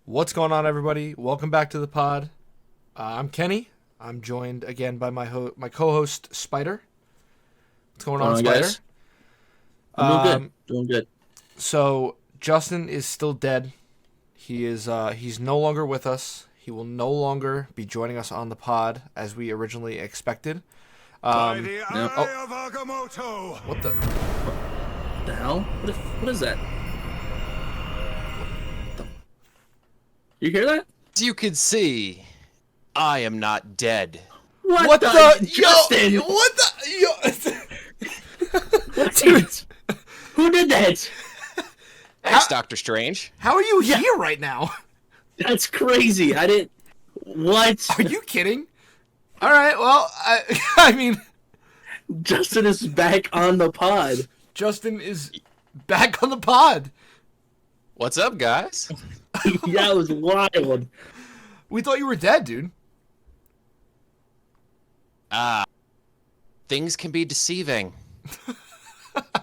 What's going on, everybody? Welcome back to the pod. I'm Kenny. I'm joined again by my co-host Spider. What's going on, Spider? Guys? I'm doing good. Doing good. So Justin is still dead. He is. He's no longer with us. He will no longer be joining us on the pod as we originally expected. By the eye of Agamotto. What the? What the hell? What is that? You hear that? As you can see, I am not dead. What the? Justin? Yo, what the? Yo. Dude, who did that? Thanks, Doctor Strange. How are you here right now? That's crazy. I didn't. What? Are you kidding? All right. Well, I mean, Justin is back on the pod. Justin is back on the pod. What's up, guys? Yeah, it was wild. We thought you were dead, dude. Things can be deceiving.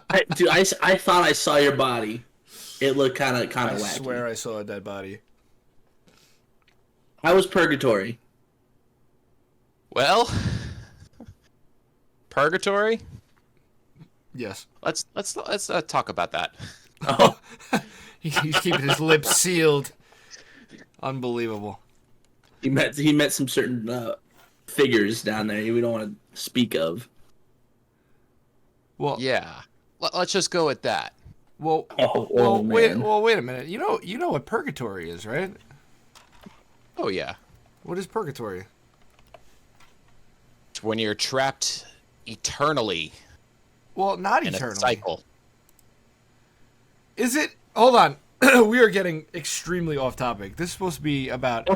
I thought I saw your body. It looked kind of wacky. I swear I saw a dead body. How was Purgatory? Well, purgatory. Yes. Let's talk about that. Oh, He's keeping his lips sealed. Unbelievable. he met some certain figures down there we don't want to speak of. Well, Yeah. Let's just go with that. Well, Man. wait a minute. You know what purgatory is, right? Oh yeah. What is purgatory? It's when you're trapped eternally Well, not in eternally. a cycle. Is it? Hold on. We are getting extremely off topic. This is supposed to be about.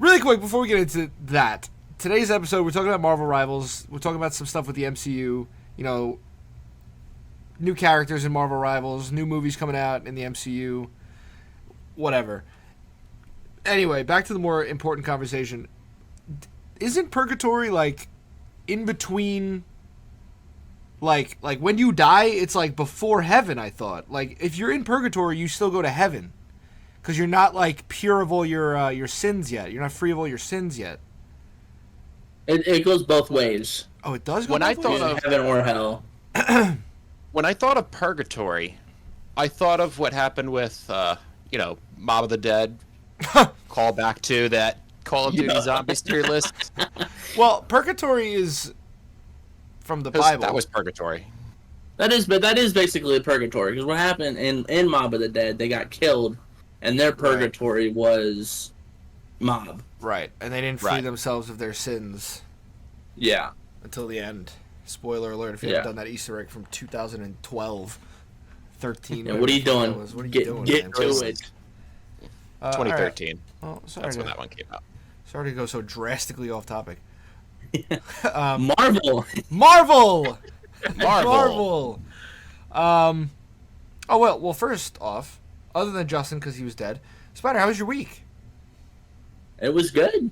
Really quick before we get into that, today's episode we're talking about Marvel Rivals. We're talking about some stuff with the MCU. You know, new characters in Marvel Rivals, new movies coming out in the MCU, whatever. Anyway, back to the more important conversation. Isn't purgatory like in between? Like when you die, it's like before heaven, I thought. Like if you're in purgatory, you still go to heaven, because you're not like pure of all your sins yet. You're not free of all your sins yet. It goes both ways. Oh, it does go When I both ways? thought of- Heaven or hell. When I thought of purgatory, I thought of what happened with, Mob of the Dead. Call back to that Call of Duty Zombies tier list. Well, purgatory is from the Bible. That was purgatory. That is basically a purgatory, because what happened in Mob of the Dead, they got killed, and their purgatory was Mob. Right, and they didn't free Right. themselves of their sins Yeah. until the end. Spoiler alert if you haven't done that Easter egg from 2012. 13. Yeah, what are you doing? What are you Get doing, to man? it. 2013. All right. Well, sorry That's when to, that one came out. sorry to go so drastically off topic. Marvel. Marvel! Marvel. Marvel! Well, first off, other than Justin because he was dead, Spider, how was your week? It was good.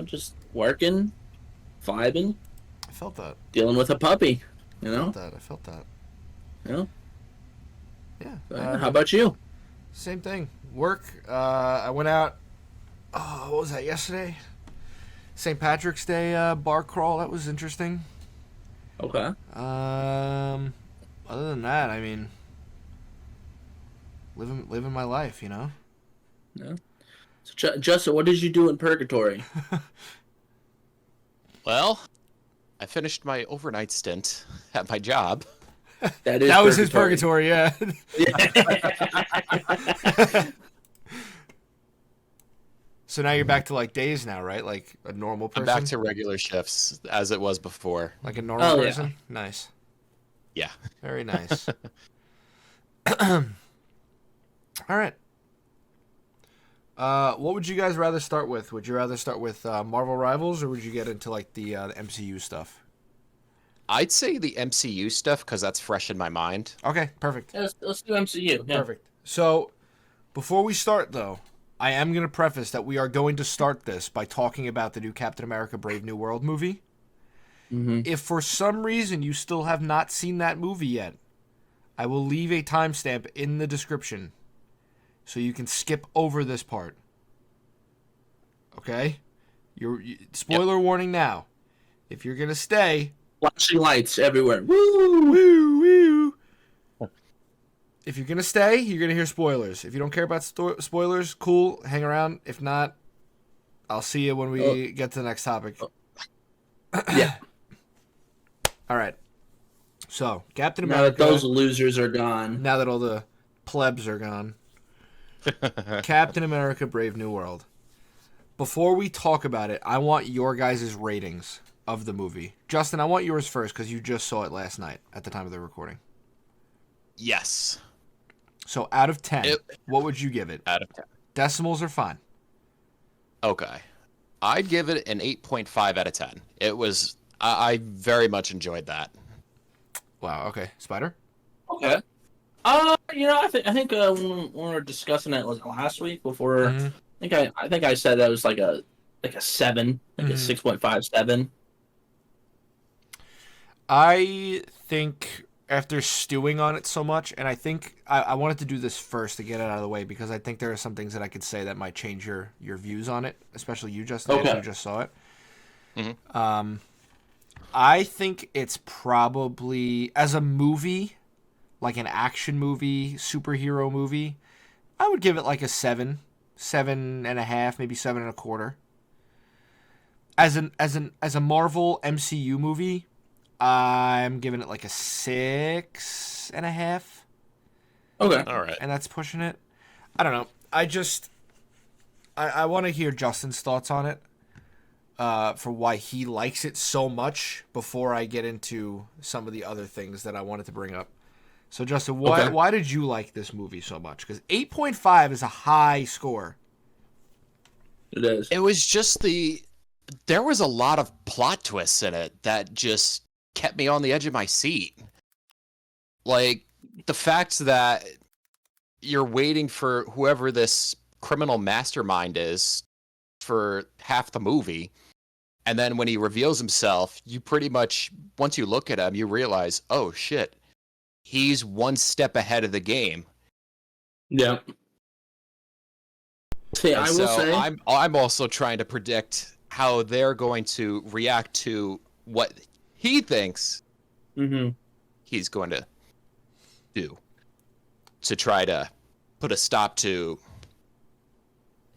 Just working, vibing, I felt that. dealing with a puppy. I felt that. Yeah. How about you? Same thing. Work. I went out. Oh, what was that? Yesterday. St. Patrick's Day bar crawl. That was interesting. Okay. Other than that, I mean, living my life, you know. Yeah. So, Justin, what did you do in purgatory? Well, I finished my overnight stint at my job. That Was his purgatory, yeah. So now you're back to like days now, right? Like a normal person. I'm back to regular shifts as it was before. Like a normal Oh, yeah. person. Nice. Yeah. Very nice. All right. What would you guys rather start with? Would you rather start with Marvel Rivals, or would you get into like the MCU stuff? I'd say the MCU stuff because that's fresh in my mind. Okay, perfect. Yeah, let's do MCU. Yeah. Perfect. So, before we start, though, I am going to preface that we are going to start this by talking about the new Captain America Brave New World movie. Mm-hmm. If for some reason you still have not seen that movie yet, I will leave a timestamp in the description so you can skip over this part. Okay? Spoiler warning now. If you're going to stay... Flashing lights everywhere. Woo! Woo, woo. If you're going to stay, you're going to hear spoilers. If you don't care about spoilers, cool, hang around. If not, I'll see you when we get to the next topic. Yeah. All right. So, Captain Now America... that those losers are gone. Now that all the plebs are gone. Captain America Brave New World. Before we talk about it, I want your guys' ratings of the movie. Justin, I want yours first because you just saw it last night at the time of the recording. Yes. So out of 10, what would you give it? Out of 10. Decimals are fine. Okay. I'd give it an 8.5 out of 10. It was... I very much enjoyed that. Wow, okay. Spider? Okay. I think when we were discussing it last week before, I think I said that was like a 7, like a 6.57. I think after stewing on it so much, and I think I wanted to do this first to get it out of the way because I think there are some things that I could say that might change your views on it, especially you, Justin, if you just saw it. Mm-hmm. I think it's probably, as a movie, like an action movie, superhero movie, I would give it like a 7, 7.5, maybe 7.25. As a Marvel MCU movie, I'm giving it like a 6.5. Okay. All right. And that's pushing it. I don't know. I want to hear Justin's thoughts on it. For why he likes it so much before I get into some of the other things that I wanted to bring up. So, Justin, why did you like this movie so much? Because 8.5 is a high score. It is. It was just there was a lot of plot twists in it that just kept me on the edge of my seat. Like, the fact that you're waiting for whoever this criminal mastermind is for half the movie, and then when he reveals himself, you pretty much, once you look at him, you realize, oh shit, he's one step ahead of the game. Yeah. See, I will say, I'm also trying to predict how they're going to react to what he thinks he's going to do to try to put a stop to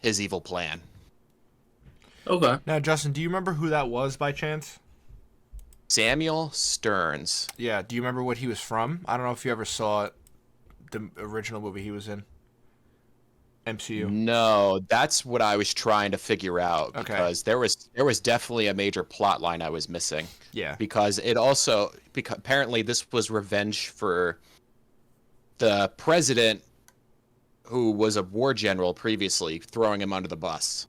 his evil plan. Okay. Now, Justin, do you remember who that was by chance? Samuel Stearns. Yeah, do you remember what he was from? I don't know if you ever saw the original movie he was in. MCU. No, that's what I was trying to figure out because there was definitely a major plot line I was missing. Yeah. Because apparently this was revenge for the president who was a war general previously, throwing him under the bus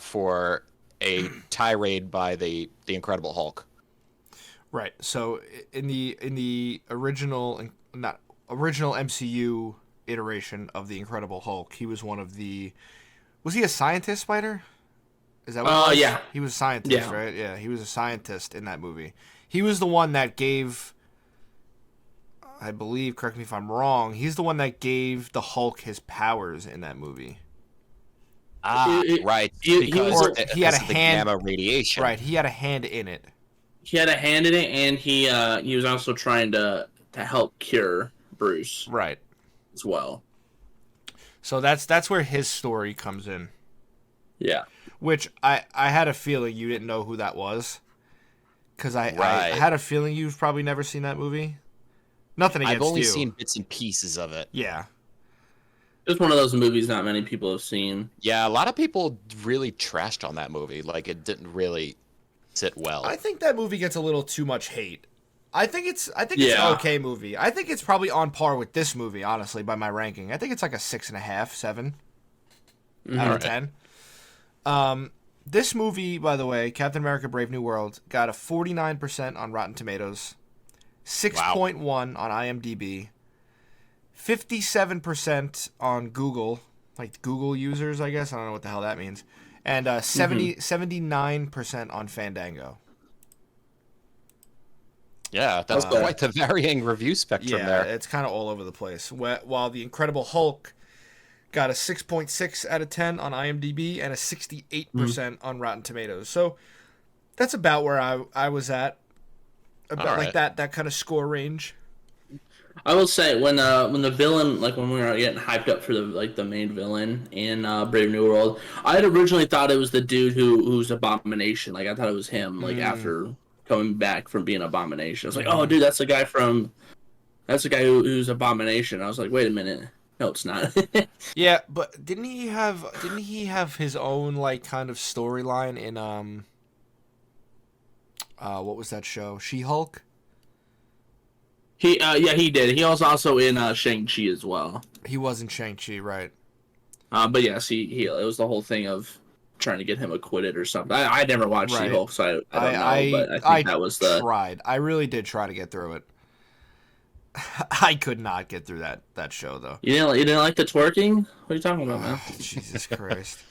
for a tirade by the Incredible Hulk. Right. So in the original MCU iteration of the Incredible Hulk, he was one of the... Was he a scientist, Spider? Is that what it was? Yeah. He was a scientist, right? Yeah, he was a scientist in that movie. He was the one that gave... I believe, correct me if I'm wrong, he's the one that gave the Hulk his powers in that movie. Right. He had a the hand... gamma radiation. Right, he had a hand in it. He had a hand in it, and he was also trying to help cure Bruce. Right. As well. So that's where his story comes in. Yeah. Which I had a feeling you didn't know who that was. Because I had a feeling you've probably never seen that movie. Nothing against you. I've only seen bits and pieces of it. Yeah. It's one of those movies not many people have seen. Yeah, a lot of people really trashed on that movie. Like, it didn't really sit well. I think that movie gets a little too much hate. I think it's an okay movie. I think it's probably on par with this movie, honestly, by my ranking. I think it's like a 6.5, 7 out of 10. This movie, by the way, Captain America Brave New World, got a 49% on Rotten Tomatoes, 6.1 on IMDb, 57% on Google, like Google users, I guess. I don't know what the hell that means. And 79% on Fandango. Yeah, that's quite the varying review spectrum there. Yeah, it's kind of all over the place. While The Incredible Hulk got a 6.6 out of 10 on IMDb and a 68% on Rotten Tomatoes. So that's about where I was at. About like that kind of score range. I will say when the villain, like when we were getting hyped up for the main villain in Brave New World, I had originally thought it was the dude who's Abomination. Like I thought it was him. Like after coming back from being Abomination, I was like, oh dude, that's the guy who's Abomination. I was like, wait a minute, no, it's not. Yeah, but didn't he have his own like kind of storyline in what was that show? She-Hulk? He did. He was also in Shang-Chi as well. He was in Shang-Chi, right? But yes, he it was the whole thing of trying to get him acquitted or something. I never watched She-Hulk, so I don't know. But I think that was the tried. I really did try to get through it. I could not get through that show though. You didn't like the twerking? What are you talking about, man? Jesus Christ!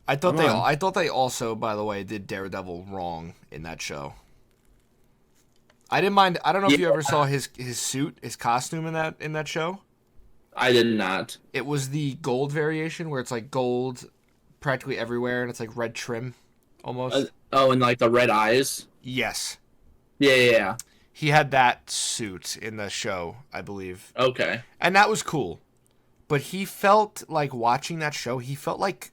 I thought they also, by the way, did Daredevil wrong in that show. I didn't mind. I don't know if you ever saw his suit, his costume in that show. I did not. It was the gold variation where it's like gold practically everywhere and it's like red trim almost. And like the red eyes? Yes. Yeah. He had that suit in the show, I believe. Okay. And that was cool. But he felt like watching that show, he felt like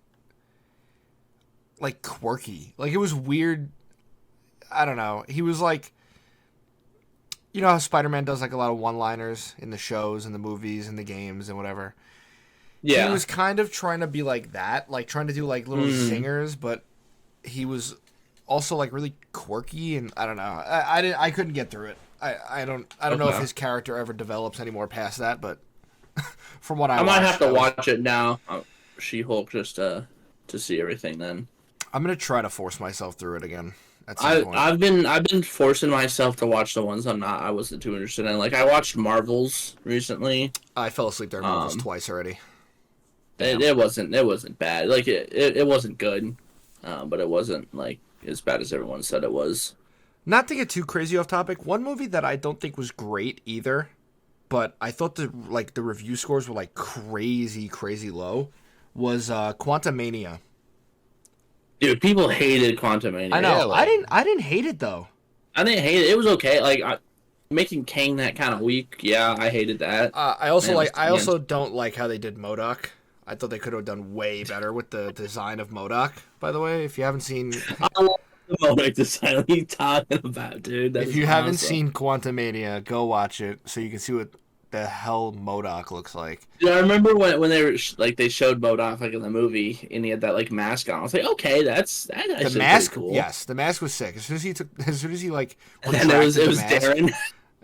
quirky. Like it was weird. I don't know. He was like, you know how Spider-Man does like a lot of one-liners in the shows and the movies and the games and whatever. Yeah. He was kind of trying to be like that, like trying to do like little zingers, but he was also like really quirky and I don't know. I couldn't get through it. I don't know if his character ever develops any more past that, but from what I might have to watch it now. She-Hulk just to see everything then. I'm gonna try to force myself through it again. I've been forcing myself to watch the ones I wasn't too interested in. Like I watched Marvels recently. I fell asleep during Marvels twice already. It wasn't bad. Like it wasn't good, but it wasn't like as bad as everyone said it was. Not to get too crazy off topic, one movie that I don't think was great either, but I thought the review scores were like crazy low, was Quantumania. Dude, people hated Quantumania. I know. I didn't hate it though. I didn't hate it. It was okay. Like making Kang that kind of weak. Yeah, I hated that. I also don't like how they did MODOK. I thought they could have done way better with the design of MODOK. By the way, if you haven't seen, I love the MODOK design. What are you talking about, dude? If you haven't seen Quantumania, go watch it so you can see what the hell MODOK looks like. Yeah, I remember when they were they showed MODOK like in the movie and he had that like mask on. I was like, okay, that's the mask. Cool. Yes, the mask was sick. As soon as he like, and then it was Darren.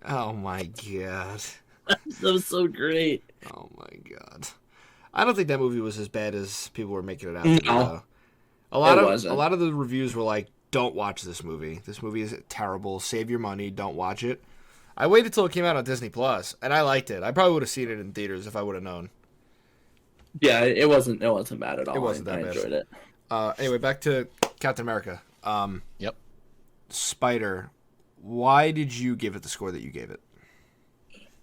Oh my god, that was so great. Oh my god, I don't think that movie was as bad as people were making it out. No, a lot of the reviews were like, don't watch this movie. This movie is terrible. Save your money. Don't watch it. I waited till it came out on Disney Plus, and I liked it. I probably would have seen it in theaters if I would have known. Yeah, it wasn't bad at all. It wasn't that bad. I enjoyed it. Anyway, back to Captain America. Yep. Spider. Why did you give it the score that you gave it?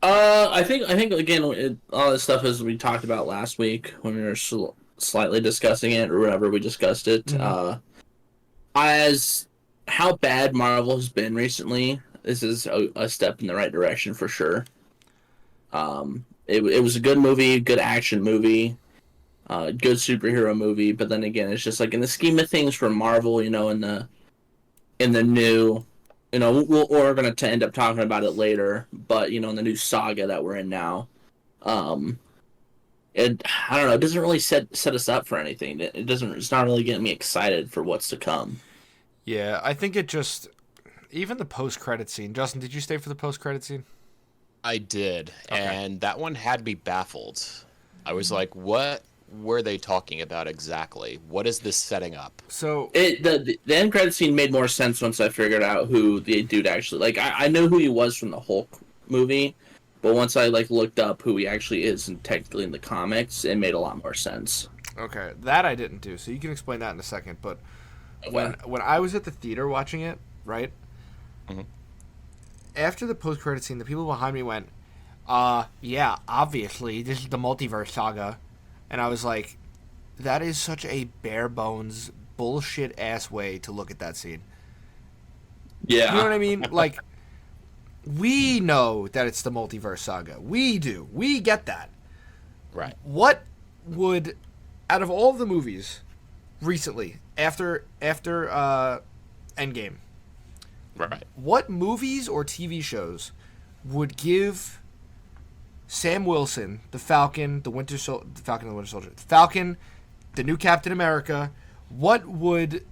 I think again, all this stuff as we talked about last week when we were slightly discussing it or whatever we discussed it. Mm-hmm. As how bad Marvel has been recently. This is a step in the right direction for sure. It was a good movie, good action movie, good superhero movie. But then again, it's just like in the scheme of things for Marvel, in the new, we're going to end up talking about it later. But in the new saga that we're in now, I don't know. It doesn't really set us up for anything. It's not really getting me excited for what's to come. Yeah, I think it just. Even the post-credit scene. Justin, did you stay for the post-credit scene? I did, and that one had me baffled. I was like, what were they talking about exactly? What is this setting up? So the end credit scene made more sense once I figured out who the dude actually... Like, I knew who he was from the Hulk movie, but once I looked up who he actually is and technically in the comics, it made a lot more sense. Okay, that I didn't do, so you can explain that in a second, but when I was at the theater watching it, right... Mm-hmm. After the post-credit scene, the people behind me went, yeah, obviously, this is the multiverse saga. And I was like, that is such a bare bones bullshit ass way to look at that scene. Yeah. You know what I mean? Like, we know that it's the multiverse saga. We do. We get that. Right. What would, out of all of the movies recently, after Endgame, Right. what movies or TV shows would give Sam Wilson, the Falcon, the Winter Soldier, the new Captain America, what would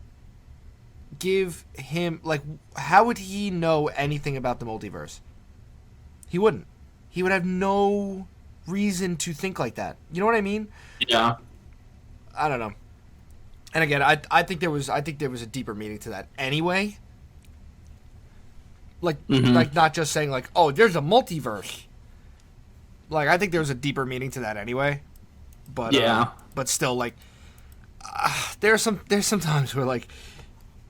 give him, like, how would he know anything about the multiverse? He wouldn't. He would have no reason to think like that. You know what I mean? Yeah. I don't know. And again, I think there was a deeper meaning to that anyway. Like like not just saying like, oh, there's a multiverse. Like, I think there was a deeper meaning to that anyway. But Yeah. but still, like, there's some times where like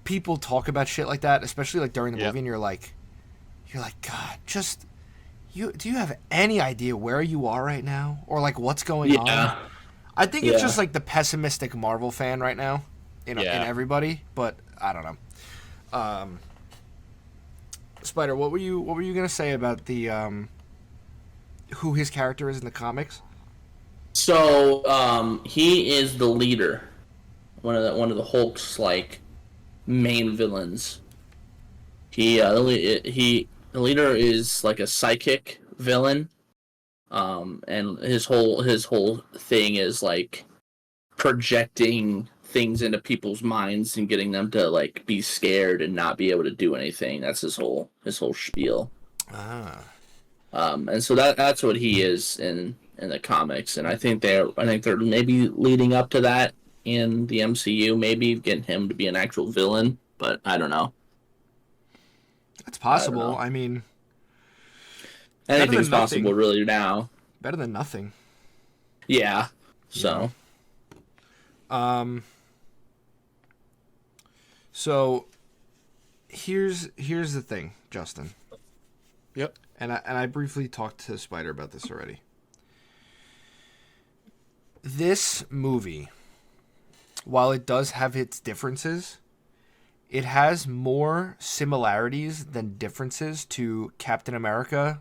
people talk about shit like that, especially like during the movie, and you're like, God, just do you have any idea where you are right now, or like what's going on? I think it's just like the pessimistic Marvel fan right now, in everybody. But I don't know. Spider, what were you gonna say about the who his character is in the comics? So he is the leader, one of the Hulk's like main villains. The leader is like a psychic villain, and his whole thing is like projecting things into people's minds and getting them to like be scared and not be able to do anything. That's his whole spiel. And so that's what he is in the comics, and I think they're maybe leading up to that in the MCU, maybe getting him to be an actual villain, but I don't know. It's possible. I mean, anything's possible really now. Better than nothing. Yeah. So. So here's the thing, Justin. Yep. And I briefly talked to Spider about this already. This movie, while it does have its differences, it has more similarities than differences to Captain America,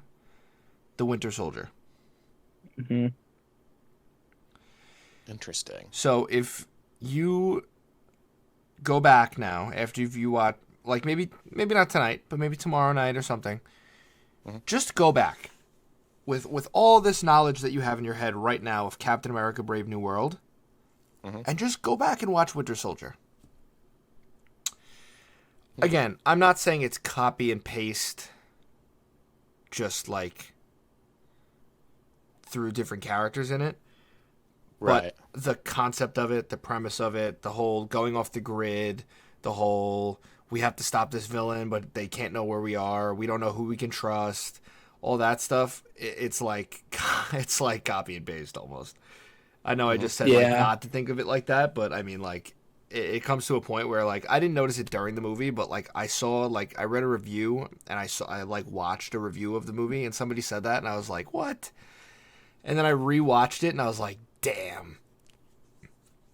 the Winter Soldier. Mm-hmm. Interesting. So if you go back now after you watch, like maybe not tonight, but maybe tomorrow night or something, just go back with all this knowledge that you have in your head right now of Captain America: Brave New World, and just go back and watch Winter Soldier. Again, I'm not saying it's copy and paste, just like through different characters in it. Right. But the concept of it, the premise of it, the whole going off the grid, the whole we have to stop this villain, but they can't know where we are. We don't know who we can trust. All that stuff. It's like copy and paste almost. I know I just said like not to think of it like that, but I mean like it comes to a point where like I didn't notice it during the movie, but like I read a review and I watched a review of the movie and somebody said that and I was like, what? And then I rewatched it and I was like, damn.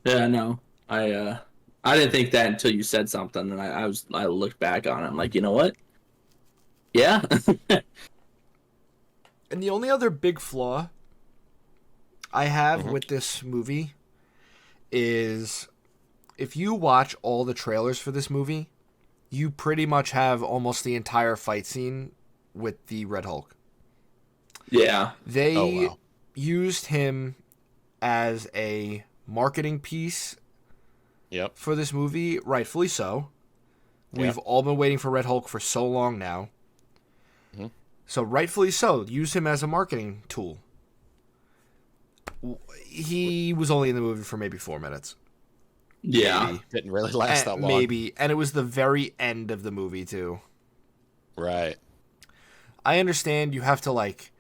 Yeah, no. I didn't think that until you said something, and I looked back on it. I'm like, you know what? Yeah. And the only other big flaw I have with this movie is if you watch all the trailers for this movie, you pretty much have almost the entire fight scene with the Red Hulk. Yeah. They used him as a marketing piece for this movie, rightfully so. We've all been waiting for Red Hulk for so long now. So rightfully so, use him as a marketing tool. He was only in the movie for maybe 4 minutes. Yeah. Maybe. Didn't really last that long. Maybe. And it was the very end of the movie, too. Right. I understand you have to, like,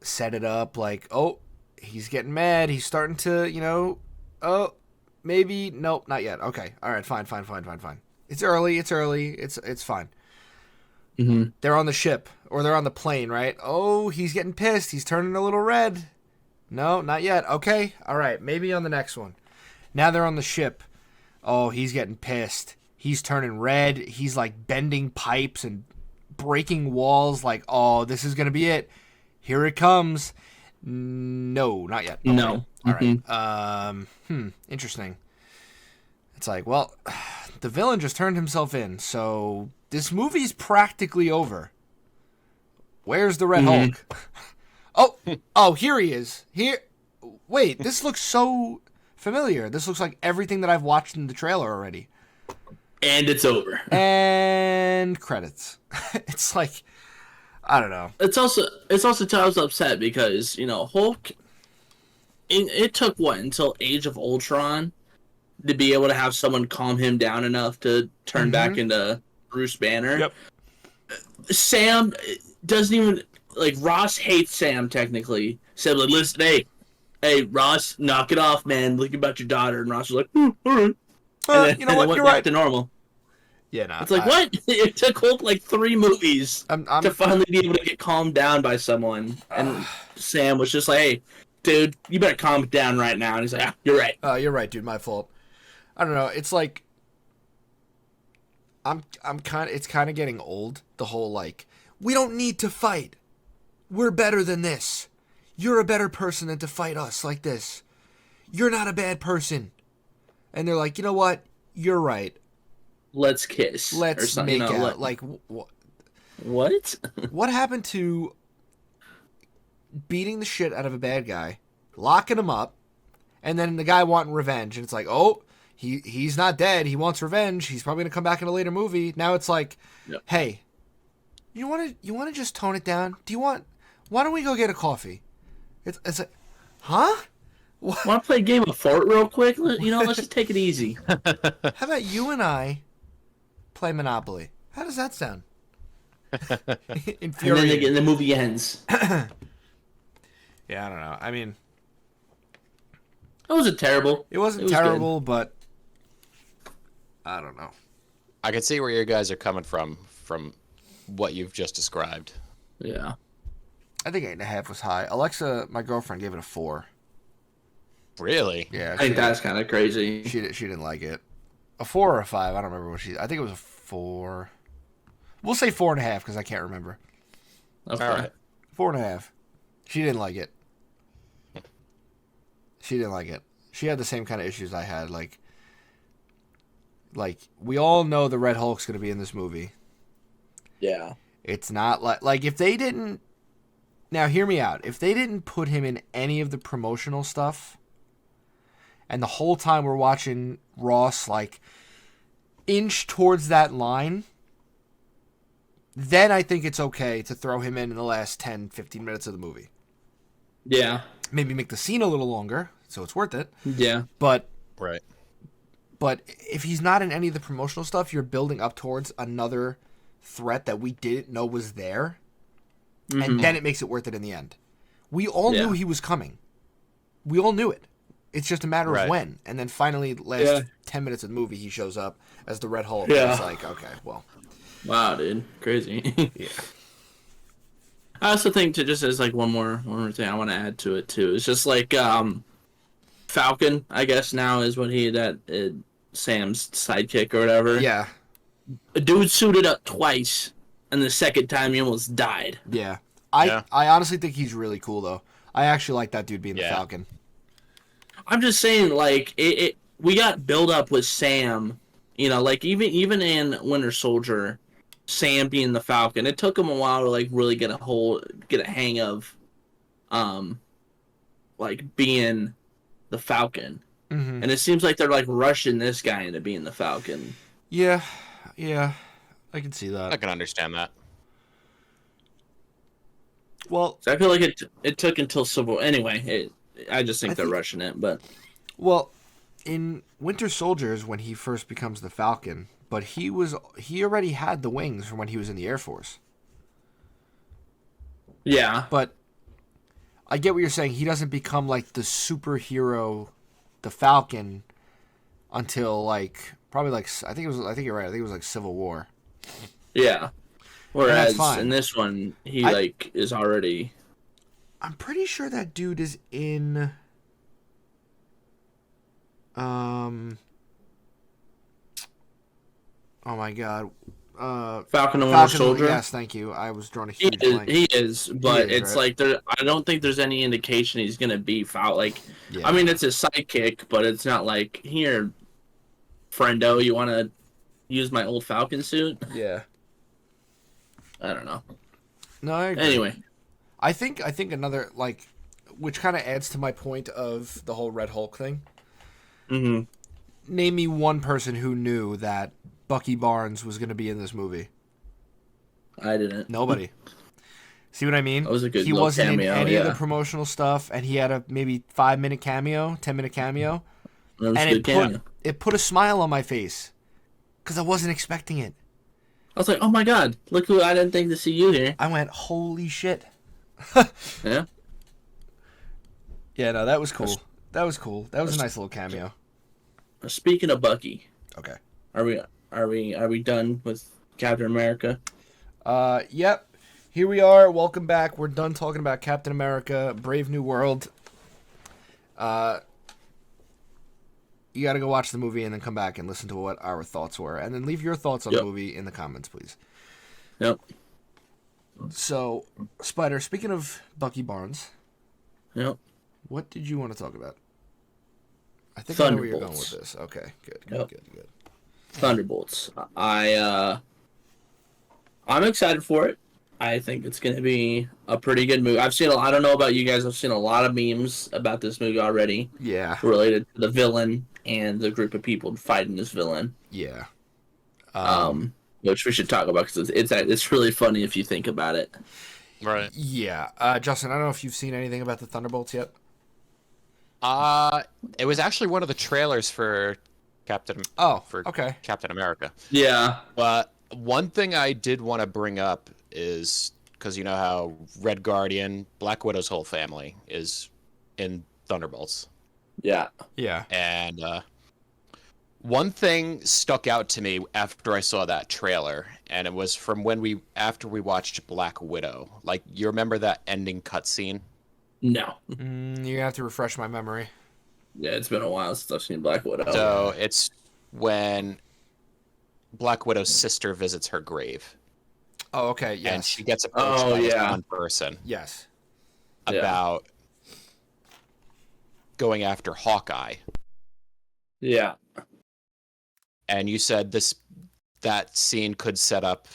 set it up, like, oh, he's getting mad. He's starting to, oh, maybe. Nope, not yet. Okay. All right, fine. It's early. It's fine. They're on the ship, or they're on the plane, right? Oh, he's getting pissed. He's turning a little red. No, not yet. Okay, all right, maybe on the next one. Now they're on the ship. Oh, he's getting pissed. He's turning red. He's like bending pipes and breaking walls. Like, oh, this is gonna be it. Here it comes. No, not yet. Okay. No. All right. Interesting. It's like, well, the villain just turned himself in, so this movie's practically over. Where's the Red Hulk? Oh, here he is. Here. Wait, this looks so familiar. This looks like everything that I've watched in the trailer already. And it's over. And credits. It's like, I don't know. It's also I was upset because, Hulk, it took until Age of Ultron to be able to have someone calm him down enough to turn back into Bruce Banner. Yep. Sam doesn't even, Ross hates Sam technically. Said, listen, hey, Ross, knock it off, man. Think about your daughter. And Ross was like, all right. You know what? Went You're back right. to normal. Yeah, no. It's like, what? It took Hulk 3 movies to finally be able to get calmed down by someone. And Sam was just like, hey, dude, you better calm down right now. And he's like, you're right. You're right, dude. My fault. I don't know. It's like it's kind of getting old. The whole we don't need to fight. We're better than this. You're a better person than to fight us like this. You're not a bad person. And they're like, you know what? You're right. Let's kiss. Let's make out. What? What happened to beating the shit out of a bad guy, locking him up, and then the guy wanting revenge? And it's like, oh, he's not dead. He wants revenge. He's probably going to come back in a later movie. Now it's like, hey, you want to just tone it down? Why don't we go get a coffee? It's like, huh? Want to play a game of Fort real quick? Let's just take it easy. How about you and I play Monopoly? How does that sound? And then the movie ends. Yeah, I don't know. I mean, it wasn't terrible. It wasn't terrible, but I don't know. I can see where you guys are coming from what you've just described. Yeah. I think 8.5 was high. Alexa, my girlfriend, gave it a 4. Really? Yeah. I think that's kind of crazy. She didn't like it. A 4 or a 5. I don't remember what she... I think it was a 4. We'll say 4.5 because I can't remember. Okay. All right. 4.5. She didn't like it. She didn't like it. She had the same kind of issues I had. Like we all know the Red Hulk's going to be in this movie. Yeah. It's not like if they didn't... Now, hear me out. If they didn't put him in any of the promotional stuff, and the whole time we're watching Ross, inch towards that line, then I think it's okay to throw him in the last 10, 15 minutes of the movie. Yeah. Maybe make the scene a little longer, so it's worth it. Yeah. But Right. But if he's not in any of the promotional stuff, you're building up towards another threat that we didn't know was there. And then it makes it worth it in the end. We all knew he was coming. We all knew it. It's just a matter of when. And then finally, last 10 minutes of the movie, he shows up as the Red Hulk. Yeah. It's like, okay, well. Wow, dude. Crazy. Yeah. I also think, just as one more thing I want to add to it, too. It's just Falcon, I guess now is what Sam's sidekick or whatever. Yeah. A dude suited up twice. And the second time he almost died. Yeah. I honestly think he's really cool, though. I actually like that dude being the Falcon. I'm just saying, we got build up with Sam. Even in Winter Soldier, Sam being the Falcon, it took him a while to really get a hang of, being the Falcon. Mm-hmm. And it seems like they're rushing this guy into being the Falcon. Yeah. I can see that. I can understand that. Well, so I feel like it took until Civil. Anyway, I just think they're rushing it. But well, in Winter Soldier is when he first becomes the Falcon, but he already had the wings from when he was in the Air Force. Yeah, but I get what you're saying. He doesn't become the superhero, the Falcon, until probably I think you're right. I think it was Civil War. Yeah. Whereas in this one, he is already. I'm pretty sure that dude is in. Oh my god. Falcon and Winter Soldier. Yes, thank you. I was drawing a He huge is, blank. he is, but He is, it's right? like there. I don't think there's any indication he's gonna beef out. Like, Yeah. I mean, it's his sidekick, but it's not like, here, friendo, you want to use my old Falcon suit? Yeah. I don't know. No, I agree. Anyway, I think another, like, which kind of adds to my point of the whole Red Hulk thing. mm-hmm. Name me one person who knew that Bucky Barnes was going to be in this movie. I didn't. Nobody. See what I mean? That was a good He little wasn't cameo, in any of yeah. the promotional stuff, and he had a maybe 5-minute cameo, 10-minute cameo, That was and a good cameo. it put a smile on my face because I wasn't expecting it. I was like, oh my god, look who I didn't think to see you here. I went, holy shit. Yeah. Yeah, no, that was cool. That was cool. That was a nice little cameo. Speaking of Bucky, Okay. are we done with Captain America? Yep. Here we are. Welcome back. We're done talking about Captain America, Brave New World. You got to go watch the movie and then come back and listen to what our thoughts were. And then leave your thoughts on the movie in the comments, please. Yep. So, Spider, speaking of Bucky Barnes, Yep. what did you want to talk about? I think I know where you're going Thunderbolts. with this. Okay, good. Yep. Thunderbolts. I'm excited for it. I think it's going to be a pretty good movie. I don't know about you guys, I've seen a lot of memes about this movie already. Yeah. Related to the villain and the group of people fighting this villain. Yeah. Which we should talk about because it's really funny if you think about it. Right. Yeah. Justin, I don't know if you've seen anything about the Thunderbolts yet. It was actually one of the trailers for Captain America. Yeah. But one thing I did want to bring up is because you know how Red Guardian, Black Widow's whole family is in Thunderbolts. Yeah. Yeah. And one thing stuck out to me after I saw that trailer, and it was from after we watched Black Widow. Like, you remember that ending cutscene? No. You're going to have to refresh my memory. Yeah, it's been a while since I've seen Black Widow. So it's when Black Widow's sister visits her grave. Oh, okay, yes. And she gets approached by this one person. Yes. About going after Hawkeye. Yeah. And you said that scene could set up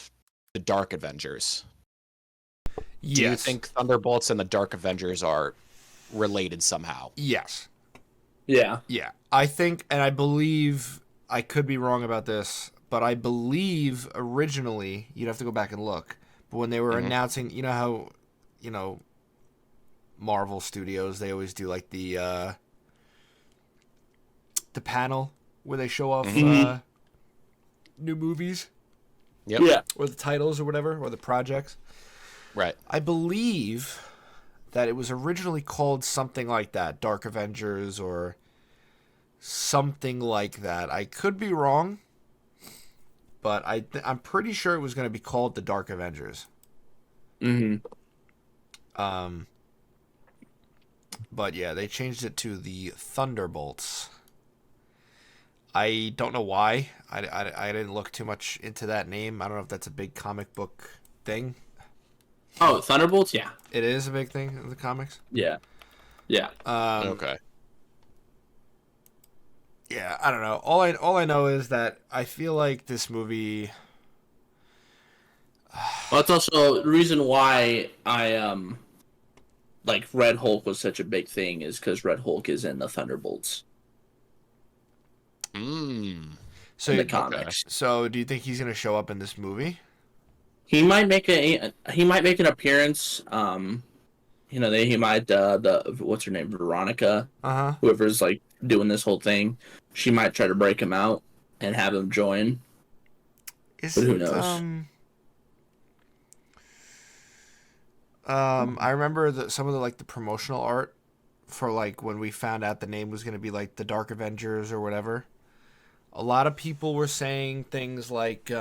the Dark Avengers. Yes. Do you think Thunderbolts and the Dark Avengers are related somehow? Yes. Yeah. Yeah. I think, and I believe, I could be wrong about this, but I believe originally, you'd have to go back and look, but when they were announcing, you know how, Marvel Studios, they always do like the panel where they show off new movies. Yep. Yeah. Or the titles or whatever, or the projects. Right. I believe that it was originally called something like that, Dark Avengers or something like that. I could be wrong, but I'm pretty sure it was going to be called the Dark Avengers. Mm-hmm. But yeah, they changed it to the Thunderbolts. I don't know why. I didn't look too much into that name. I don't know if that's a big comic book thing. Oh, Thunderbolts? Yeah. It is a big thing in the comics? Yeah. Yeah. Okay. Yeah, I don't know. All I know is that I feel like this movie... Well, it's also the reason why I like Red Hulk was such a big thing is because Red Hulk is in the Thunderbolts So in the comics. So do you think he's going to show up in this movie? He might make an appearance. He might the what's her name, Veronica, whoever's like doing this whole thing, she might try to break him out and have him join. But who knows? I remember some of the promotional art for when we found out the name was going to be the Dark Avengers or whatever. A lot of people were saying things like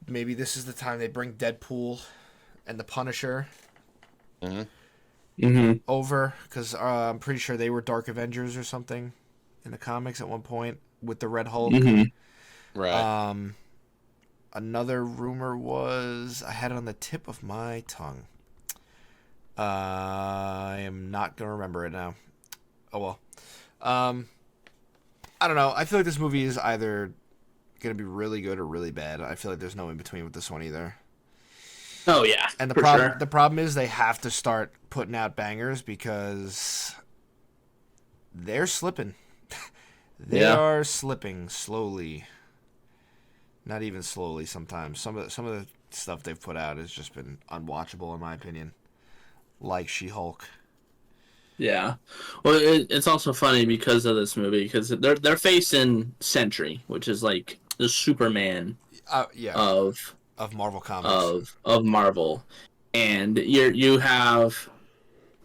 maybe this is the time they bring Deadpool and the Punisher over, because I'm pretty sure they were Dark Avengers or something in the comics at one point with the Red Hulk. Right. Another rumor was, I had it on the tip of my tongue. I am not gonna remember it now. Oh well. I don't know. I feel like this movie is either gonna be really good or really bad. I feel like there's no in between with this one either. Oh yeah, And the for problem sure. the problem is they have to start putting out bangers because they're slipping. They are slipping slowly. Not even slowly sometimes. Some of the stuff they've put out has just been unwatchable in my opinion. Like She-Hulk. Yeah. Well, it's also funny because of this movie, because they're facing Sentry, which is like the Superman Yeah. of Marvel Comics. of Marvel, and you have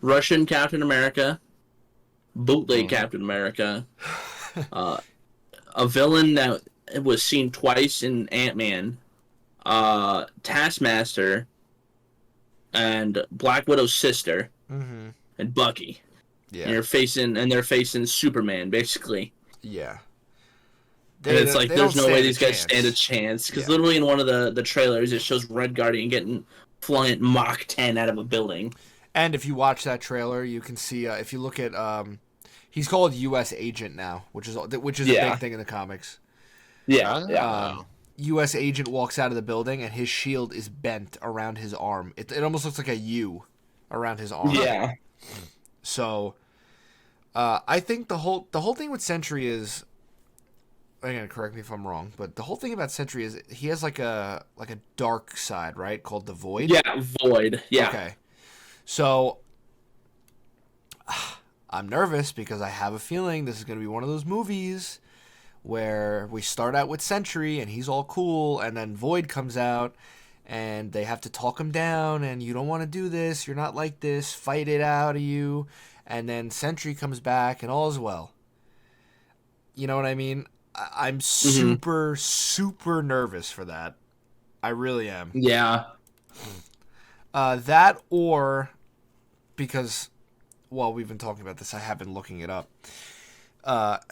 Russian Captain America, bootleg Captain America, a villain that was seen twice in Ant-Man, Taskmaster, and Black Widow's sister, and Bucky. Yeah. And they're facing Superman, basically. Yeah. And it's like, there's no way these guys chance. stand a chance. Because literally in one of the trailers, it shows Red Guardian getting flung at Mach 10 out of a building. And if you watch that trailer, you can see, if you look at, he's called U.S. Agent now, which is a big thing in the comics. Yeah. U.S. Agent walks out of the building, and his shield is bent around his arm. It almost looks like a U around his arm. Yeah. So, I think the whole thing with Sentry is, again, correct me if I'm wrong, but the whole thing about Sentry is he has like a dark side, right? Called the Void. Yeah, Void. Yeah. Okay. So, I'm nervous because I have a feeling this is going to be one of those movies where we start out with Sentry and he's all cool, and then Void comes out and they have to talk him down, and you don't want to do this, you're not like this, fight it out of you, and then Sentry comes back and all is well. You know what I mean? I'm super, super nervous for that. I really am. Yeah. That, or because, while we've been talking about this, I have been looking it up.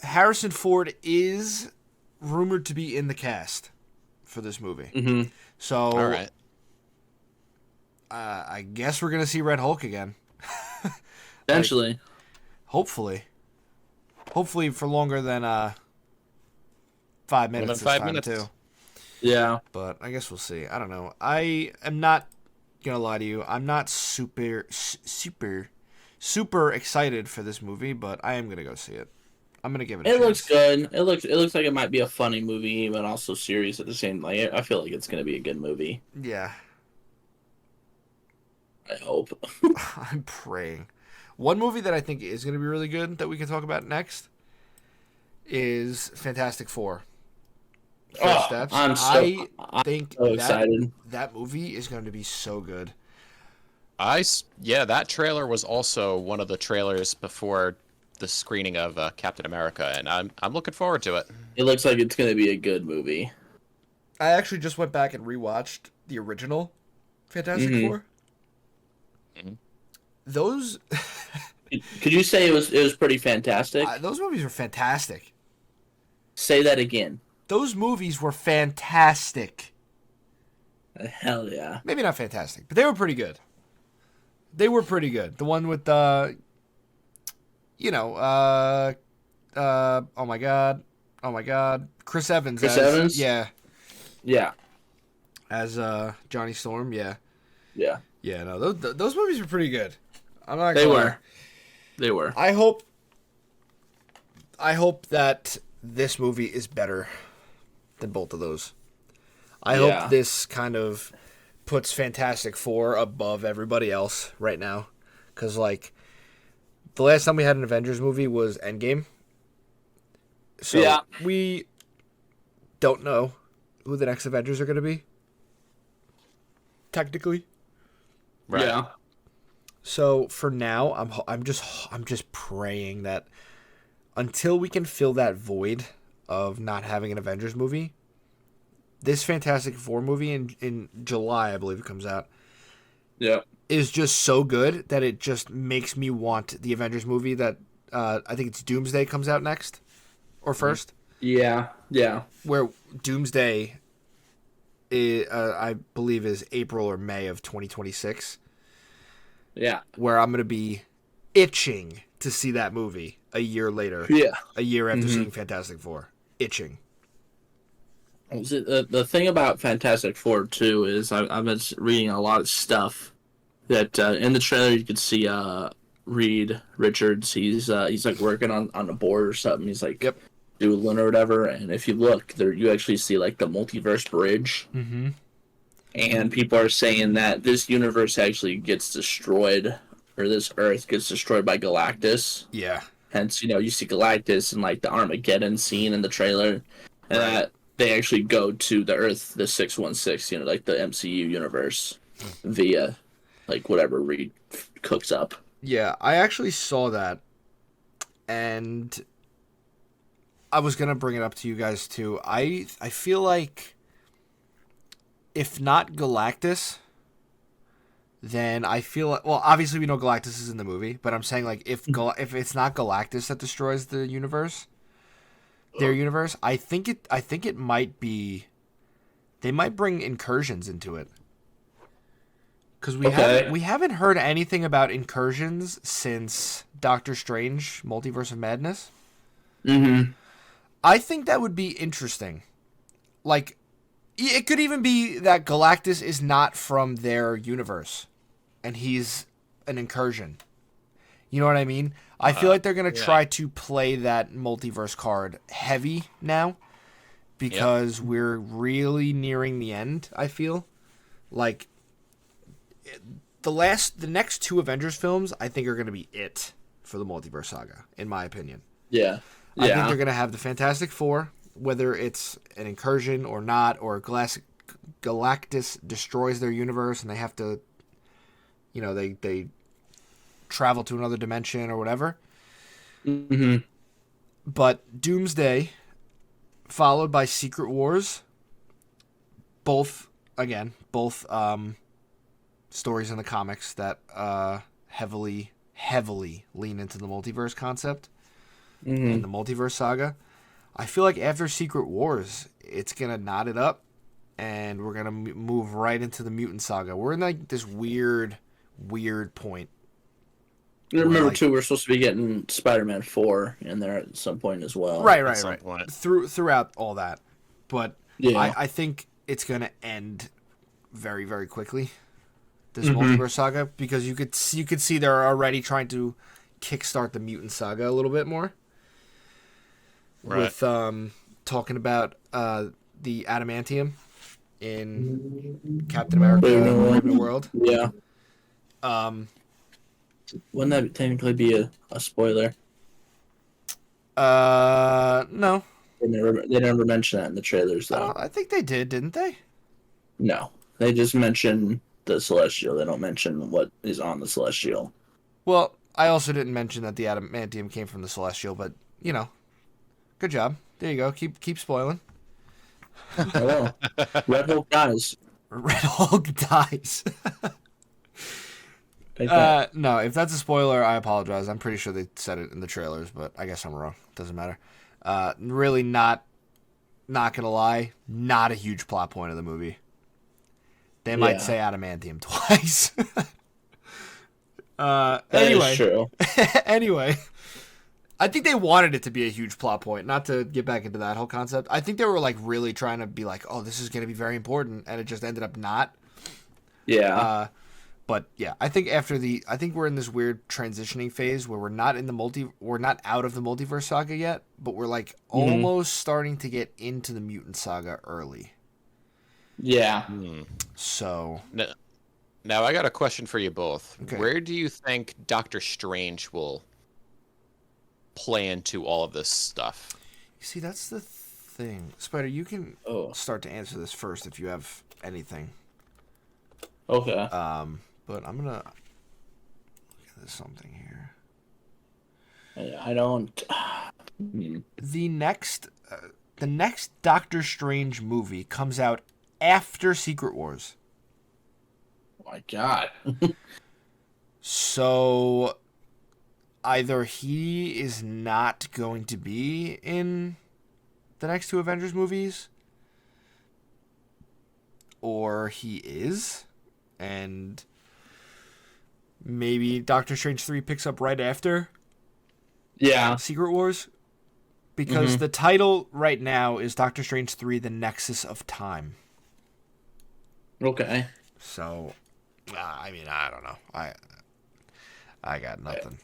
Harrison Ford is rumored to be in the cast for this movie. So, All right. I guess we're gonna see Red Hulk again. Eventually. Hopefully for longer than 5 minutes. More than 5 this time minutes. too. Yeah. But I guess we'll see. I don't know. I am not gonna lie to you. I'm not super excited for this movie, but I am gonna go see it. I'm gonna give it a chance. It looks good. It looks like it might be a funny movie, but also serious at the same time. I feel like it's gonna be a good movie. Yeah. I hope. I'm praying. One movie that I think is going to be really good that we can talk about next is Fantastic Four. First Steps. I'm so excited. That movie is going to be so good. That trailer was also one of the trailers before the screening of Captain America, and I'm looking forward to it. It looks like it's going to be a good movie. I actually just went back and rewatched the original Fantastic Four. Those Could you say it was pretty fantastic? those movies were fantastic. Say that again. Those movies were fantastic. Hell yeah. Maybe not fantastic, but they were pretty good. The one with oh my god, Chris Evans. Evans? Yeah. Yeah. As Johnny Storm, yeah. Yeah. Yeah, no, those movies were pretty good. I'm not They gonna were. lie. They were. I hope that this movie is better than both of those. I hope this kind of puts Fantastic Four above everybody else right now. Because, like, the last time we had an Avengers movie was Endgame. So we don't know who the next Avengers are going to be. Technically. Right. Yeah. So for now, I'm just praying that until we can fill that void of not having an Avengers movie, this Fantastic Four movie in July, I believe it comes out. Yeah. is just so good that it just makes me want the Avengers movie that I think it's Doomsday comes out next or first. Yeah. Where Doomsday, I believe, is April or May of 2026. Yeah. Where I'm going to be itching to see that movie a year later. Yeah. A year after seeing Fantastic Four. Itching. The thing about Fantastic Four, too, is I've been reading a lot of stuff that in the trailer you could see Reed Richards. He's like working on a board or something. He's like doodling or whatever. And if you look, there you actually see like the multiverse bridge. Mm-hmm. And people are saying that this universe actually gets destroyed, or this Earth gets destroyed by Galactus. Yeah. Hence, you see Galactus in like the Armageddon scene in the trailer, and that they actually go to the Earth, the 616, like the MCU universe, via like whatever Reed cooks up. Yeah, I actually saw that, and I was gonna bring it up to you guys too. I feel like if not Galactus, then I feel like, well, obviously we know Galactus is in the movie, but I'm saying like if it's not Galactus that destroys the universe, their universe, I think it might be, they might bring incursions into it. Because we haven't heard anything about incursions since Doctor Strange Multiverse of Madness. Mm-hmm. I think that would be interesting. Like, it could even be that Galactus is not from their universe, and he's an incursion. You know what I mean? I feel like they're going to try to play that multiverse card heavy now, because we're really nearing the end, I feel. Like, the next two Avengers films, I think, are going to be it for the multiverse saga, in my opinion. Yeah. I think they're going to have the Fantastic Four, whether it's an incursion or not, or Galactus destroys their universe and they have to, they travel to another dimension or whatever. Mm-hmm. But Doomsday, followed by Secret Wars, both stories in the comics that heavily lean into the multiverse concept and the multiverse saga. I feel like after Secret Wars, it's going to knot it up, and we're going to move right into the mutant saga. We're in like this weird point. Remember, too, we're supposed to be getting Spider-Man 4 in there at some point as well. Right. Point. Throughout all that. But yeah. I think it's going to end very, very quickly, this multiverse saga, because you could see they're already trying to kickstart the mutant saga a little bit more. Right. With talking about the adamantium in Captain America Brave New World. Yeah. Wouldn't that technically be a spoiler? No. They never mention that in the trailers, though. I think they did, didn't they? No. They just mention the Celestial. They don't mention what is on the Celestial. Well, I also didn't mention that the adamantium came from the Celestial, but, good job. There you go. Keep spoiling. Hello. Red Hulk dies. Red Hulk dies. No, if that's a spoiler, I apologize. I'm pretty sure they said it in the trailers, but I guess I'm wrong. Doesn't matter. Really not gonna lie, not a huge plot point of the movie. They might say adamantium twice. Anyway. Is true. Anyway, I think they wanted it to be a huge plot point. Not to get back into that whole concept. I think they were like really trying to be like, oh, this is going to be very important, and it just ended up not. Yeah. But yeah, I think we're in this weird transitioning phase where we're not out of the multiverse saga yet, but we're like almost starting to get into the mutant saga early. Yeah. So now I got a question for you both. Okay. Where do you think Doctor Strange will play into all of this stuff? You see, that's the thing. Spider, you can start to answer this first if you have anything. Okay. But I'm gonna look at something here. I don't. The next Doctor Strange movie comes out after Secret Wars. my god. So either he is not going to be in the next two Avengers movies, or he is, and maybe Doctor Strange 3 picks up right after Secret Wars, because the title right now is Doctor Strange 3: The Nexus of Time. Okay. So, I mean, I don't know. I got nothing.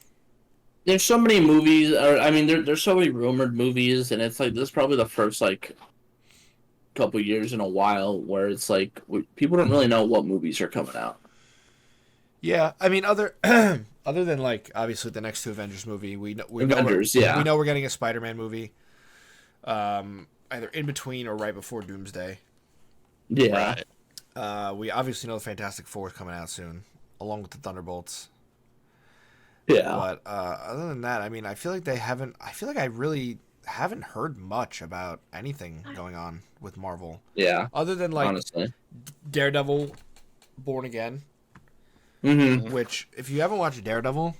There's so many movies, or I mean, there's so many rumored movies, and it's like this is probably the first like couple years in a while where it's like people don't really know what movies are coming out. Yeah, I mean, other than like obviously the next two Avengers movie, we know we know we're getting a Spider-Man movie, either in between or right before Doomsday. Yeah. Right. We obviously know the Fantastic Four is coming out soon, along with the Thunderbolts. Yeah. But other than that, I mean, I feel like I really haven't heard much about anything going on with Marvel. Yeah. Other than like honestly. Daredevil, Born Again. Which, if you haven't watched Daredevil,